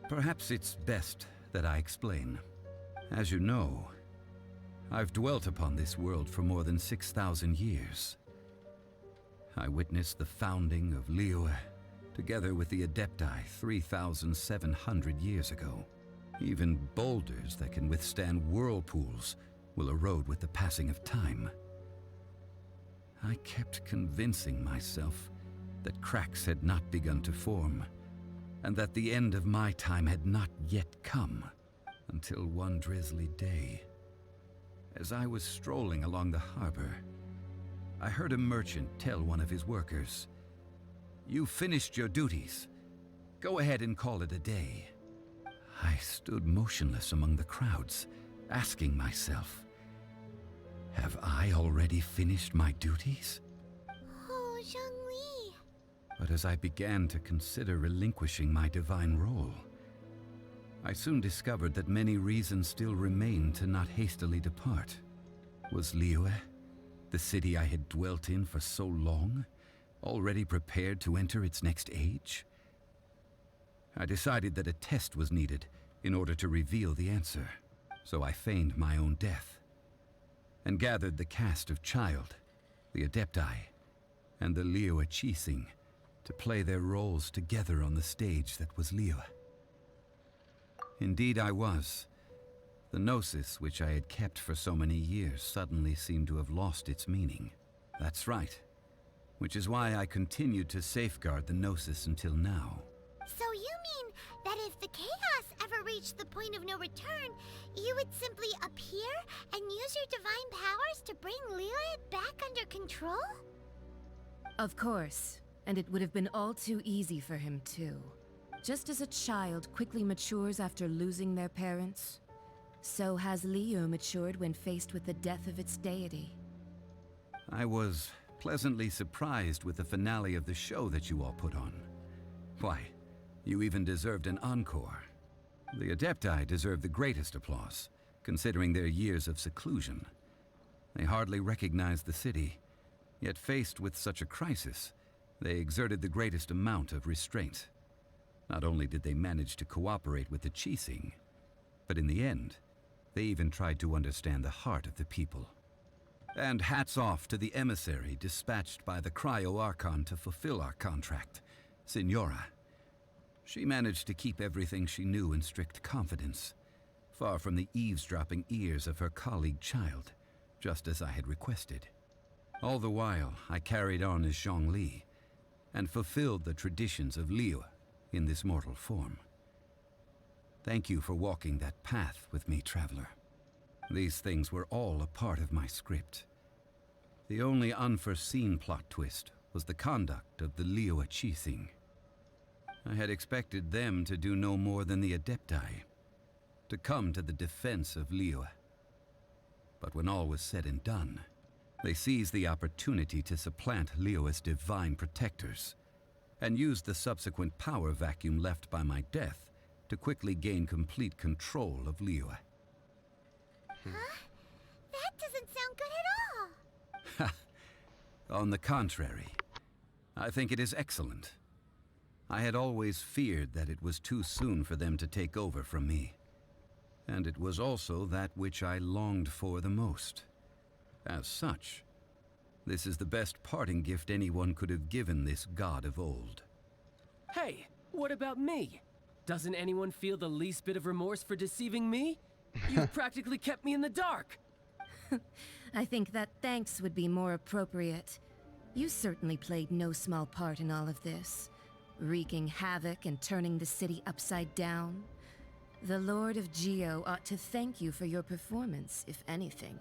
Perhaps it's best that I explain. As you know, I've dwelt upon this world for more than 6,000 years. I witnessed the founding of Liyue, together with the Adepti 3,700 years ago. Even boulders that can withstand whirlpools will erode with the passing of time. I kept convincing myself that cracks had not begun to form, and that the end of my time had not yet come, until one drizzly day. As I was strolling along the harbor, I heard a merchant tell one of his workers, "You finished your duties. Go ahead and call it a day." I stood motionless among the crowds, asking myself, have I already finished my duties? Oh, Zhongli. But as I began to consider relinquishing my divine role, I soon discovered that many reasons still remained to not hastily depart. Was Liyue, the city I had dwelt in for so long, already prepared to enter its next age? I decided that a test was needed in order to reveal the answer, so I feigned my own death, and gathered the cast of Child, the Adepti, and the Liyue Qixing to play their roles together on the stage that was Liyue. Indeed I was. The Gnosis, which I had kept for so many years, suddenly seemed to have lost its meaning. That's right. Which is why I continued to safeguard the Gnosis until now. So you mean that if the chaos ever reached the point of no return, you would simply appear and use your divine powers to bring Liyue back under control? Of course, and it would have been all too easy for him too. Just as a child quickly matures after losing their parents, so has Liyue matured when faced with the death of its deity. I was pleasantly surprised with the finale of the show that you all put on. Why, you even deserved an encore. The Adepti deserve the greatest applause, considering their years of seclusion. They hardly recognized the city, yet faced with such a crisis, they exerted the greatest amount of restraint. Not only did they manage to cooperate with the Qixing, but in the end, they even tried to understand the heart of the people. And hats off to the emissary dispatched by the Archon to fulfill our contract, Signora. She managed to keep everything she knew in strict confidence, far from the eavesdropping ears of her colleague Child, just as I had requested. All the while, I carried on as Zhongli, and fulfilled the traditions of Liyue in this mortal form. Thank you for walking that path with me, Traveler. These things were all a part of my script. The only unforeseen plot twist was the conduct of the Liyue Qixing. I had expected them to do no more than the Adepti, to come to the defense of Liyue. But when all was said and done, they seized the opportunity to supplant Liyue's divine protectors, and used the subsequent power vacuum left by my death to quickly gain complete control of Liyue. Huh? That doesn't sound good at all. On the contrary, I think it is excellent. I had always feared that it was too soon for them to take over from me, and it was also that which I longed for the most. As such, this is the best parting gift anyone could have given this god of old. Hey, what about me? Doesn't anyone feel the least bit of remorse for deceiving me? You practically kept me in the dark. I think that thanks would be more appropriate. You certainly played no small part in all of this, wreaking havoc and turning the city upside down. The Lord of Geo ought to thank you for your performance, if anything.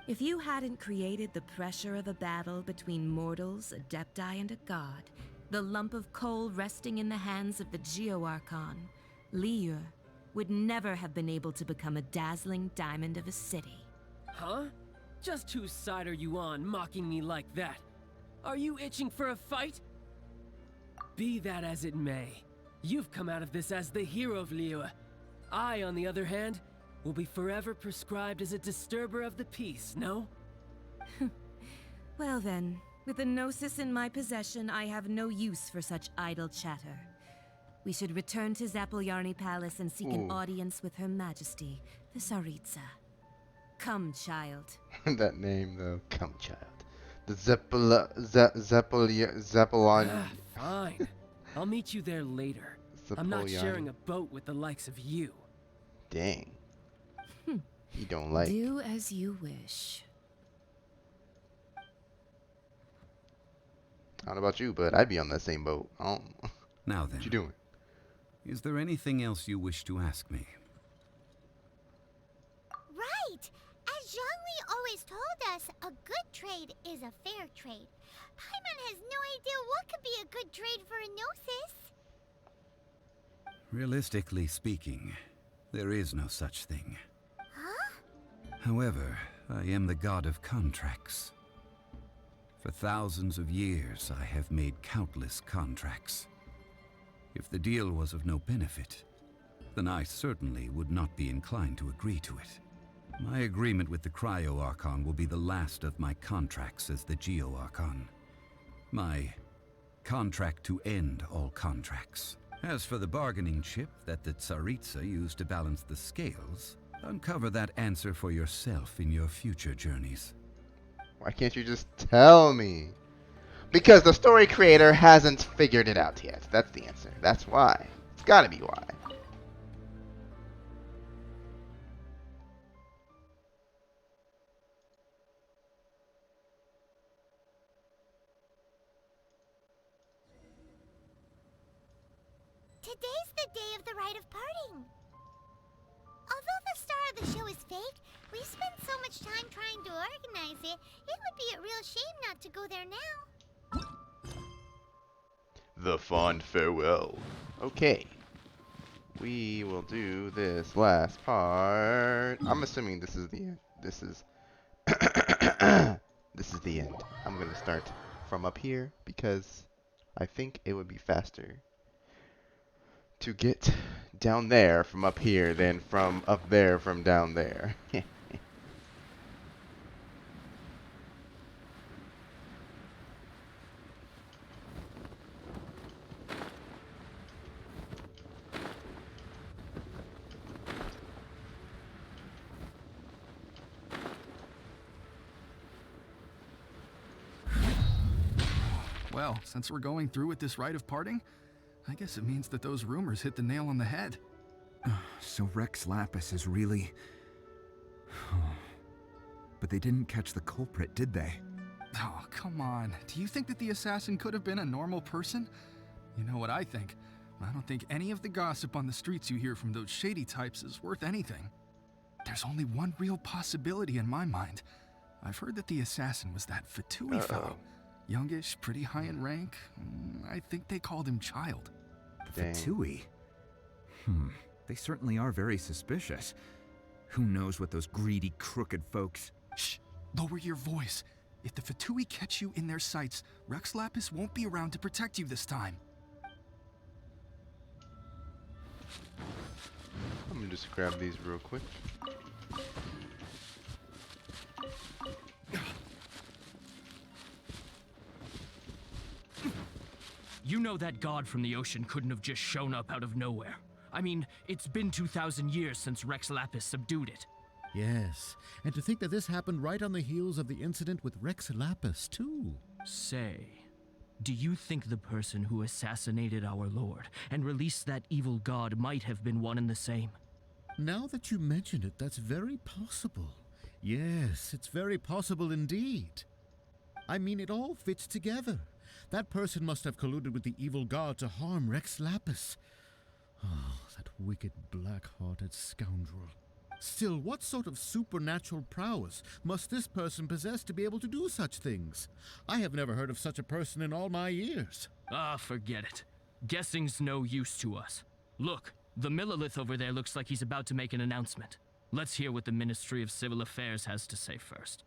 If you hadn't created the pressure of a battle between mortals, Adepti, and a god, the lump of coal resting in the hands of the Geo Archon, Liyue would never have been able to become a dazzling diamond of a city. Huh? Just whose side are you on, mocking me like that? Are you itching for a fight? Be that as it may, You've come out of this as the hero of Liyue. I, on the other hand, will be forever prescribed as a disturber of the peace, no? Well then, with the Gnosis in my possession, I have no use for such idle chatter. We should return to Zapolyarny Palace and seek an audience with Her Majesty, the Tsaritsa. Come, child. That name, though. Come, child. The Zeppelon. Fine. I'll meet you there later. I'm not sharing a boat with the likes of you. Dang. You don't like. Do as you wish. I don't know about you, but I'd be on that same boat. Now then. What you doing? Is there anything else you wish to ask me? Right! As Zhongli always told us, a good trade is a fair trade. Paimon has no idea what could be a good trade for a Gnosis. Realistically speaking, there is no such thing. Huh? However, I am the god of contracts. For thousands of years, I have made countless contracts. If the deal was of no benefit, then I certainly would not be inclined to agree to it. My agreement with the Cryo-Archon will be the last of my contracts as the Geo-Archon. My contract to end all contracts. As for the bargaining chip that the Tsaritsa used to balance the scales, uncover that answer for yourself in your future journeys. Why can't you just tell me? Because the story creator hasn't figured it out yet. That's the answer. That's why. It's gotta be why. Today's the day of the rite of parting. Although the star of the show is fake, we spent so much time trying to organize it, it would be a real shame not to go there now. The fond farewell. Okay. We will do this last part. I'm assuming this is the end. This is this is the end. I'm gonna start from up here because I think it would be faster to get down there from up here than from up there from down there. Well, since we're going through with this rite of parting, I guess it means that those rumors hit the nail on the head. So Rex Lapis is really... But they didn't catch the culprit, did they? Oh, come on. Do you think that the assassin could have been a normal person? You know what I think. I don't think any of the gossip on the streets you hear from those shady types is worth anything. There's only one real possibility in my mind. I've heard that the assassin was that Fatui fellow. Youngish, pretty high in rank. I think they called him Child. Fatui? They certainly are very suspicious. Who knows what those greedy, crooked folks... Shh! Lower your voice. If the Fatui catch you in their sights, Rex Lapis won't be around to protect you this time. I'm gonna just grab these real quick. You know that god from the ocean couldn't have just shown up out of nowhere. I mean, it's been 2,000 years since Rex Lapis subdued it. Yes, and to think that this happened right on the heels of the incident with Rex Lapis, too. Say, do you think the person who assassinated our lord and released that evil god might have been one and the same? Now that you mention it, that's very possible. Yes, it's very possible indeed. I mean, it all fits together. That person must have colluded with the evil god to harm Rex Lapis. Oh, that wicked, black-hearted scoundrel. Still, what sort of supernatural prowess must this person possess to be able to do such things? I have never heard of such a person in all my years. Ah, forget it. Guessing's no use to us. Look, the Millilith over there looks like he's about to make an announcement. Let's hear what the Ministry of Civil Affairs has to say first.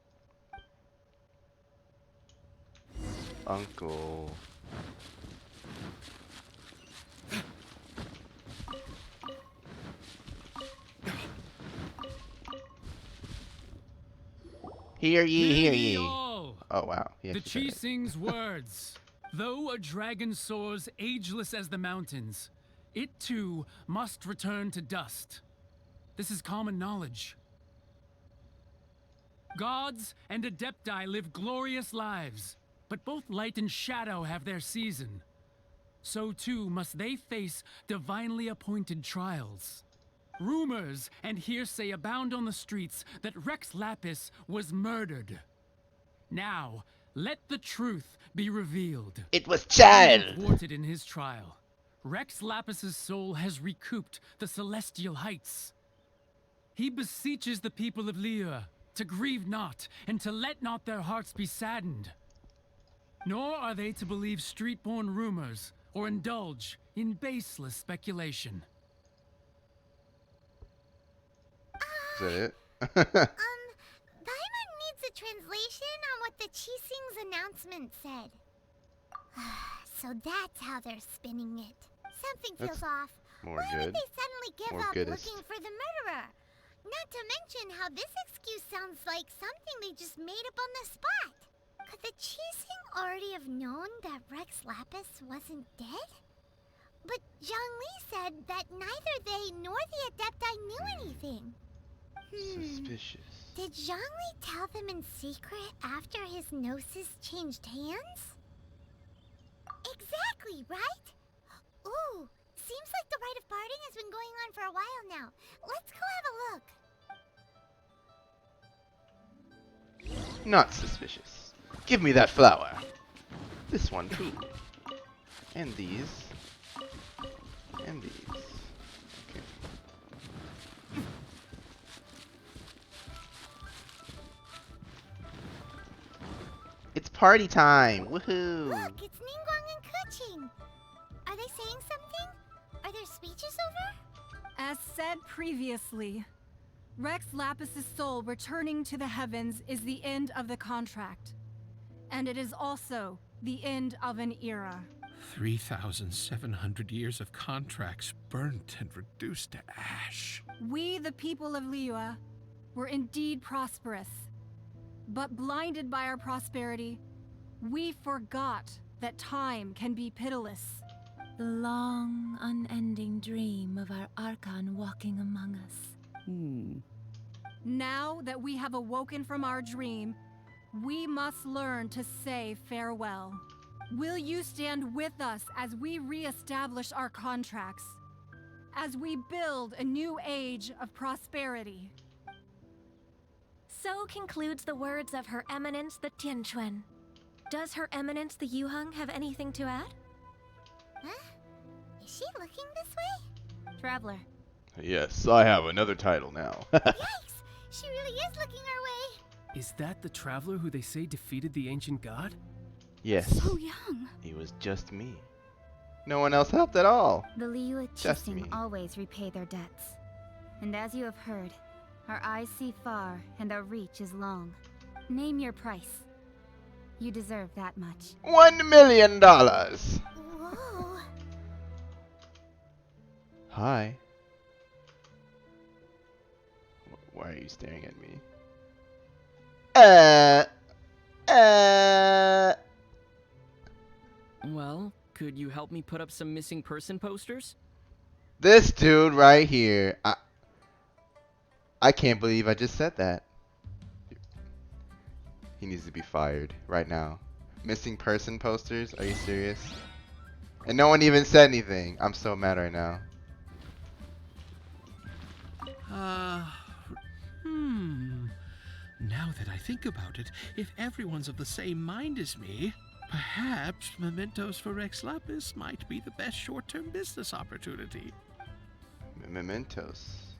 Uncle. Hear ye, hear ye. all. Oh wow. He The actually said it. Chising's words. Though a dragon soars ageless as the mountains, it too must return to dust. This is common knowledge. Gods and Adepti live glorious lives, but both light and shadow have their season. So too must they face divinely appointed trials. Rumors and hearsay abound on the streets that Rex Lapis was murdered. Now, let the truth be revealed. It was child. Thwarted in his trial, Rex Lapis's soul has recouped the celestial heights. He beseeches the people of Liyue to grieve not and to let not their hearts be saddened. Nor are they to believe street-born rumors or indulge in baseless speculation. Is that it? Paimon needs a translation on what the Chising's announcement said. So that's how they're spinning it. Something feels That's off. more Why good. would they suddenly give More up goodest. looking for the murderer? Not to mention how this excuse sounds like something they just made up on the spot. Could the Chising already have known that Rex Lapis wasn't dead? But Zhongli said that neither they nor the Adepti knew anything. Suspicious. Did Zhongli tell them in secret after his gnosis changed hands? Exactly, right? Ooh, seems like the rite of parting has been going on for a while now. Let's go have a look. Not suspicious. Give me that flower. This one too. And these. And these. Okay. It's party time! Woohoo! Look, it's Ningguang and Keqing. Are they saying something? Are their speeches over? As said previously, Rex Lapis's soul returning to the heavens is the end of the contract. And it is also the end of an era. 3,700 years of contracts burnt and reduced to ash. We, the people of Liyue, were indeed prosperous. But blinded by our prosperity, we forgot that time can be pitiless. The long, unending dream of our Archon walking among us. Now that we have awoken from our dream, we must learn to say farewell. Will you stand with us as we re-establish our contracts? As we build a new age of prosperity? So concludes the words of Her Eminence the Tianquan. Does Her Eminence the Yuheng have anything to add? Huh? Is she looking this way? Traveler. Yes, I have another title now. Yikes! She really is looking our way. Is that the traveler who they say defeated the ancient god? Yes. So young. It was just me. No one else helped at all. The Liyue Just me. Chising always repay their debts. And as you have heard, our eyes see far and our reach is long. Name your price. You deserve that much. $1 million! Whoa. Hi. Why are you staring at me? Well, could you help me put up some missing person posters? This dude right here. I can't believe I just said that. He needs to be fired right now. Missing person posters? Are you serious? And no one even said anything. I'm so mad right now. Now that I think about it, if everyone's of the same mind as me, perhaps mementos for Rex Lapis might be the best short-term business opportunity. Mementos.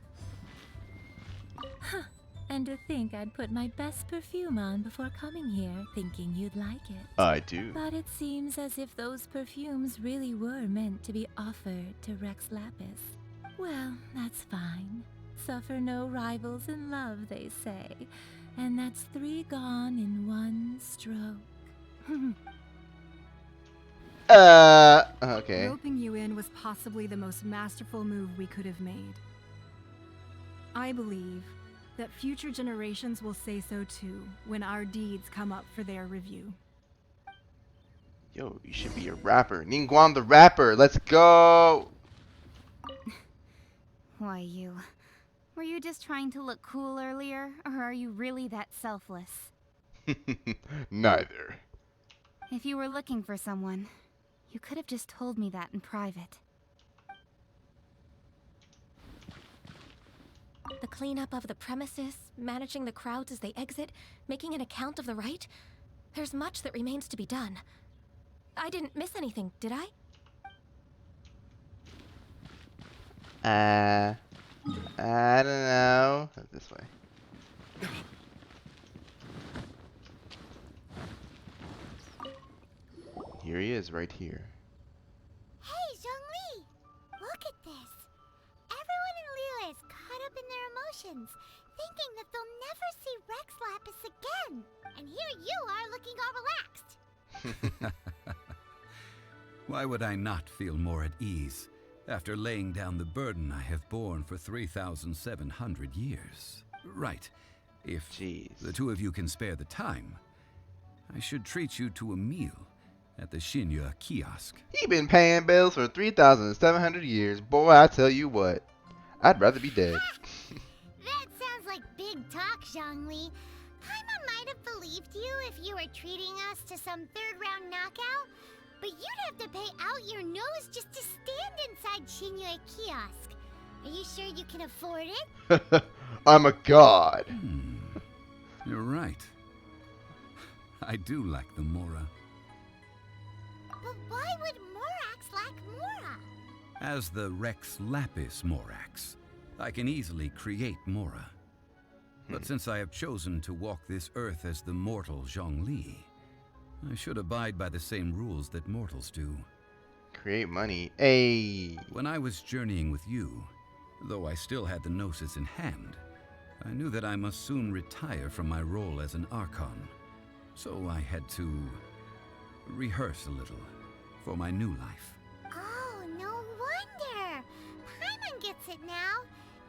Huh. And to think I'd put my best perfume on before coming here, thinking you'd like it. I do. But it seems as if those perfumes really were meant to be offered to Rex Lapis. Well, that's fine. Suffer no rivals in love, they say. And that's 3 gone in 1 stroke. Okay. Roping you in was possibly the most masterful move we could have made. I believe that future generations will say so too when our deeds come up for their review. Yo, you should be a rapper. Ningguang the rapper. Let's go. Why you? Were you just trying to look cool earlier, or are you really that selfless? Neither. If you were looking for someone, you could have just told me that in private. The cleanup of the premises, managing the crowds as they exit, making an account of the rite. There's much that remains to be done. I didn't miss anything, did I? I don't know. This way. Here he is, right here. Hey, Zhongli! Look at this. Everyone in Liyue is caught up in their emotions, thinking that they'll never see Rex Lapis again. And here you are looking all relaxed. Why would I not feel more at ease after laying down the burden I have borne for 3,700 years? Right. If the two of you can spare the time, I should treat you to a meal at the Liyue kiosk. He been paying bills for 3,700 years. Boy, I tell you what. I'd rather be dead. That sounds like big talk, Zhongli. Paimon might have believed you if you were treating us to some third-round knockout, but you'd have to pay out your nose just to stand inside Liyue kiosk. Are you sure you can afford it? I'm a god. You're right. I do lack the Mora. But why would Morax lack Mora? As the Rex Lapis Morax, I can easily create Mora. But since I have chosen to walk this earth as the mortal Zhongli, I should abide by the same rules that mortals do. Create money. Ayy. When I was journeying with you, though I still had the Gnosis in hand, I knew that I must soon retire from my role as an Archon. So I had to rehearse a little for my new life. Oh, no wonder. Paimon gets it now.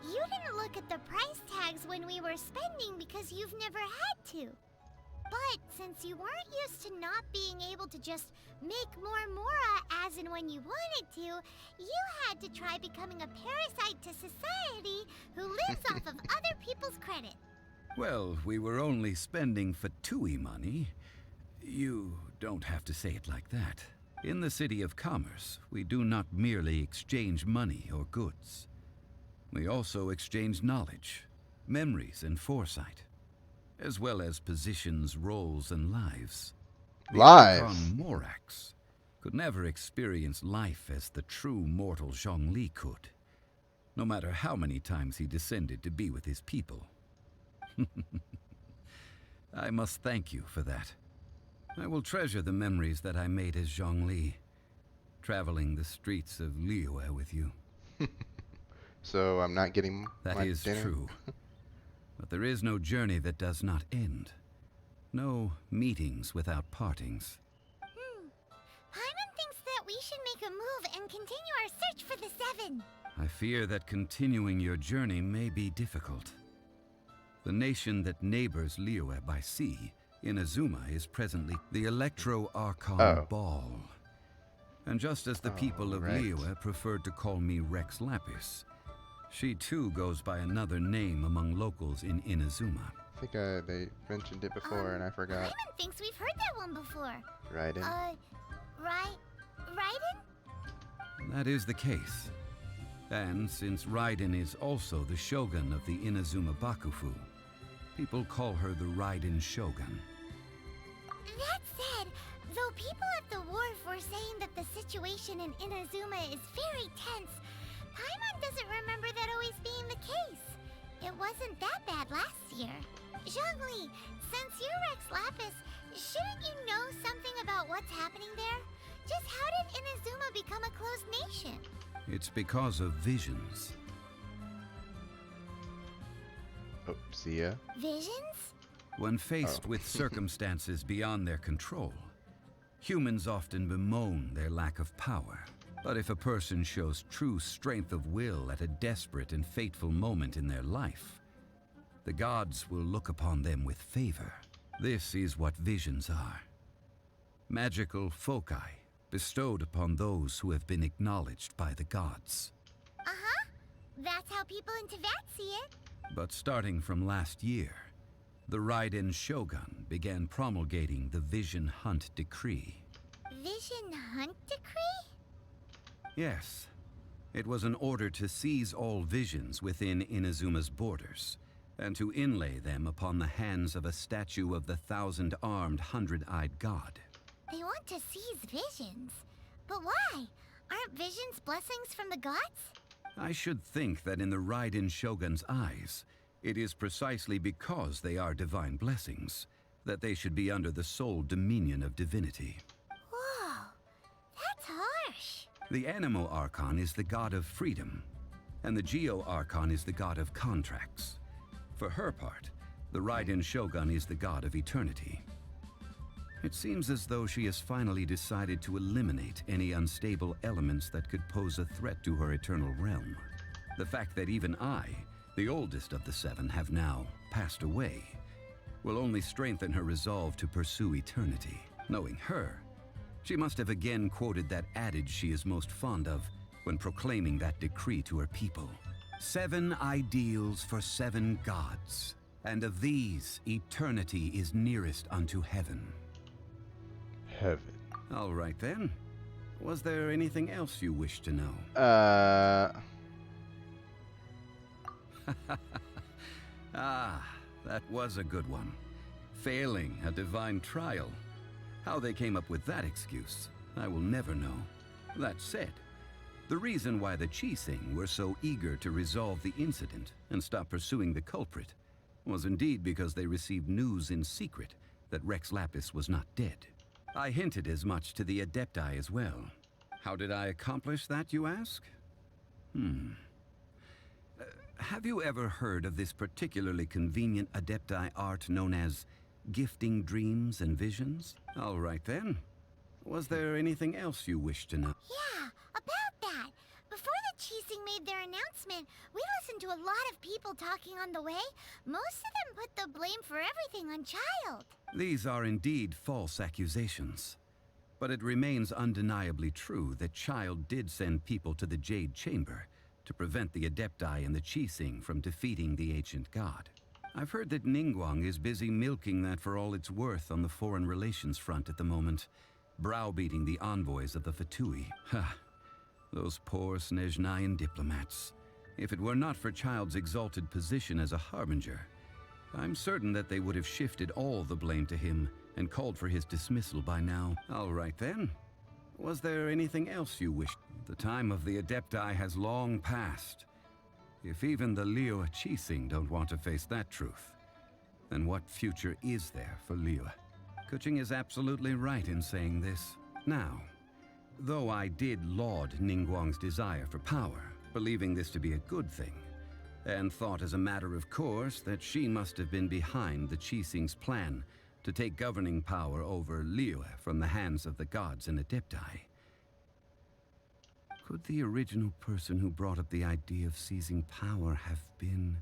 You didn't look at the price tags when we were spending because you've never had to. But since you weren't used to not being able to just make more Mora as and when you wanted to, you had to try becoming a parasite to society who lives off of other people's credit. Well, we were only spending Fatui money. You don't have to say it like that. In the City of Commerce, we do not merely exchange money or goods. We also exchange knowledge, memories, and foresight, as well as positions, roles, and lives. The Archon Morax could never experience life as the true mortal Zhongli could, no matter how many times he descended to be with his people. I must thank you for that. I will treasure the memories that I made as Zhongli, traveling the streets of Liyue with you. So I'm not getting That my is dinner? true. But there is no journey that does not end. No meetings without partings. Paimon thinks that we should make a move and continue our search for the Seven. I fear that continuing your journey may be difficult. The nation that neighbors Liyue by sea, Inazuma, is presently the Electro-Archon Ball. And just as the people of Liyue preferred to call me Rex Lapis, she too goes by another name among locals in Inazuma. I think they mentioned it before and I forgot. Paimon thinks we've heard that one before. Raiden? Raiden? That is the case. And since Raiden is also the Shogun of the Inazuma Bakufu, people call her the Raiden Shogun. That said, though people at the wharf were saying that the situation in Inazuma is very tense, Paimon doesn't remember that always being the case. It wasn't that bad last year. Zhongli, since you're Rex Lapis, shouldn't you know something about what's happening there? Just how did Inazuma become a closed nation? It's because of visions. Oh, see ya. Visions? When faced with circumstances beyond their control, humans often bemoan their lack of power. But if a person shows true strength of will at a desperate and fateful moment in their life, the gods will look upon them with favor. This is what visions are. Magical foci bestowed upon those who have been acknowledged by the gods. Uh-huh. That's how people in Teyvat see it. But starting from last year, the Raiden Shogun began promulgating the Vision Hunt Decree. Vision Hunt Decree? Yes. It was an order to seize all visions within Inazuma's borders, and to inlay them upon the hands of a statue of the thousand-armed, hundred-eyed god. They want to seize visions. But why? Aren't visions blessings from the gods? I should think that in the Raiden Shogun's eyes, it is precisely because they are divine blessings that they should be under the sole dominion of divinity. Whoa, that's harsh. The Anemo Archon is the god of freedom, and the Geo Archon is the god of contracts. For her part, the Raiden Shogun is the god of eternity. It seems as though she has finally decided to eliminate any unstable elements that could pose a threat to her eternal realm. The fact that even I, the oldest of the seven, have now passed away, will only strengthen her resolve to pursue eternity. Knowing her, she must have again quoted that adage she is most fond of when proclaiming that decree to her people. 7 ideals for 7 gods, and of these, eternity is nearest unto heaven. Heaven. All right then. Was there anything else you wish to know? That was a good one. Failing a divine trial. How they came up with that excuse, I will never know. That said, the reason why the Qixing were so eager to resolve the incident and stop pursuing the culprit was indeed because they received news in secret that Rex Lapis was not dead. I hinted as much to the Adepti as well. How did I accomplish that, you ask? Have you ever heard of this particularly convenient Adepti art known as gifting dreams and visions? All right then. Was there anything else you wished to know? Yeah, about that. Before the Qixing made their announcement, we listened to a lot of people talking on the way. Most of them put the blame for everything on Child. These are indeed false accusations. But it remains undeniably true that Child did send people to the Jade Chamber to prevent the Adepti and the Qixing from defeating the ancient god. I've heard that Ningguang is busy milking that for all it's worth on the foreign relations front at the moment, browbeating the envoys of the Fatui. Ha! Those poor Snezhnayan diplomats. If it were not for Child's exalted position as a harbinger, I'm certain that they would have shifted all the blame to him and called for his dismissal by now. All right then. Was there anything else you wished? The time of the Adepti has long passed. If even the Liyue Qixing don't want to face that truth, then what future is there for Liyue? Kuching is absolutely right in saying this. Now, though I did laud Ningguang's desire for power, believing this to be a good thing, and thought as a matter of course that she must have been behind the Qixing's plan to take governing power over Liyue from the hands of the gods and Adepti. Could the original person who brought up the idea of seizing power have been...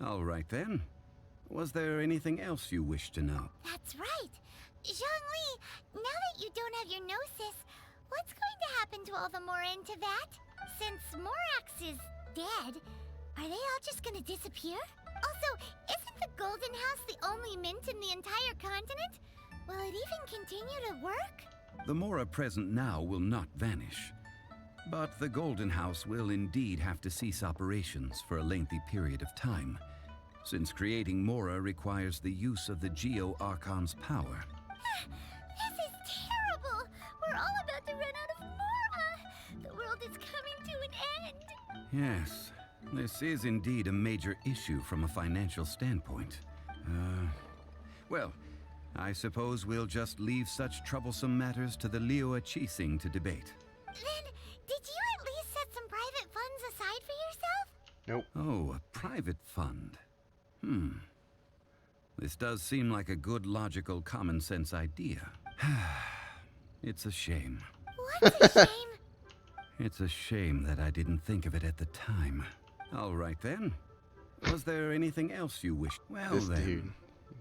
All right then. Was there anything else you wish to know? That's right. Zhongli, now that you don't have your gnosis, what's going to happen to all the Mora in Teyvat? Since Morax is dead, are they all just gonna disappear? Also, isn't the Golden House the only mint in the entire continent? Will it even continue to work? The Mora present now will not vanish. But the Golden House will indeed have to cease operations for a lengthy period of time, since creating Mora requires the use of the Geo Archon's power. This is terrible! We're all about to run out of Mora! The world is coming to an end! Yes, this is indeed a major issue from a financial standpoint. Well, I suppose we'll just leave such troublesome matters to the Liyue Qixing to debate. Then, did you at least set some private funds aside for yourself? Nope. Oh, a private fund. This does seem like a good, logical, common-sense idea. It's a shame. What's a shame? It's a shame that I didn't think of it at the time. All right then. Was there anything else you wished? Well This then, dude,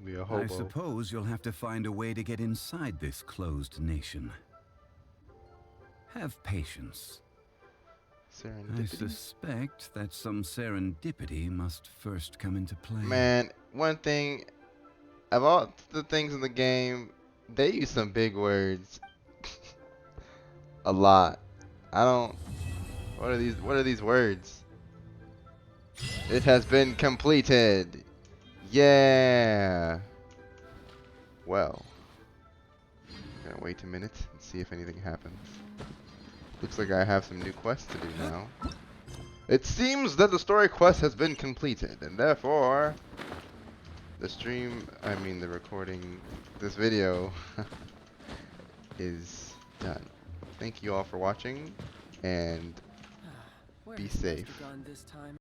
be a I hobo. suppose you'll have to find a way to get inside this closed nation. Have patience. I Serendipity? suspect that some serendipity must first come into play. Man, one thing, of all the things in the game, they use some big words. A lot. I don't. What are these? What are these words? It has been completed. Yeah. Well, I'm gonna wait a minute and see if anything happens. Looks like I have some new quests to do now. It seems that the story quest has been completed, and therefore, the recording, this video is done. Thank you all for watching, and Where be has Best safe. gone this time?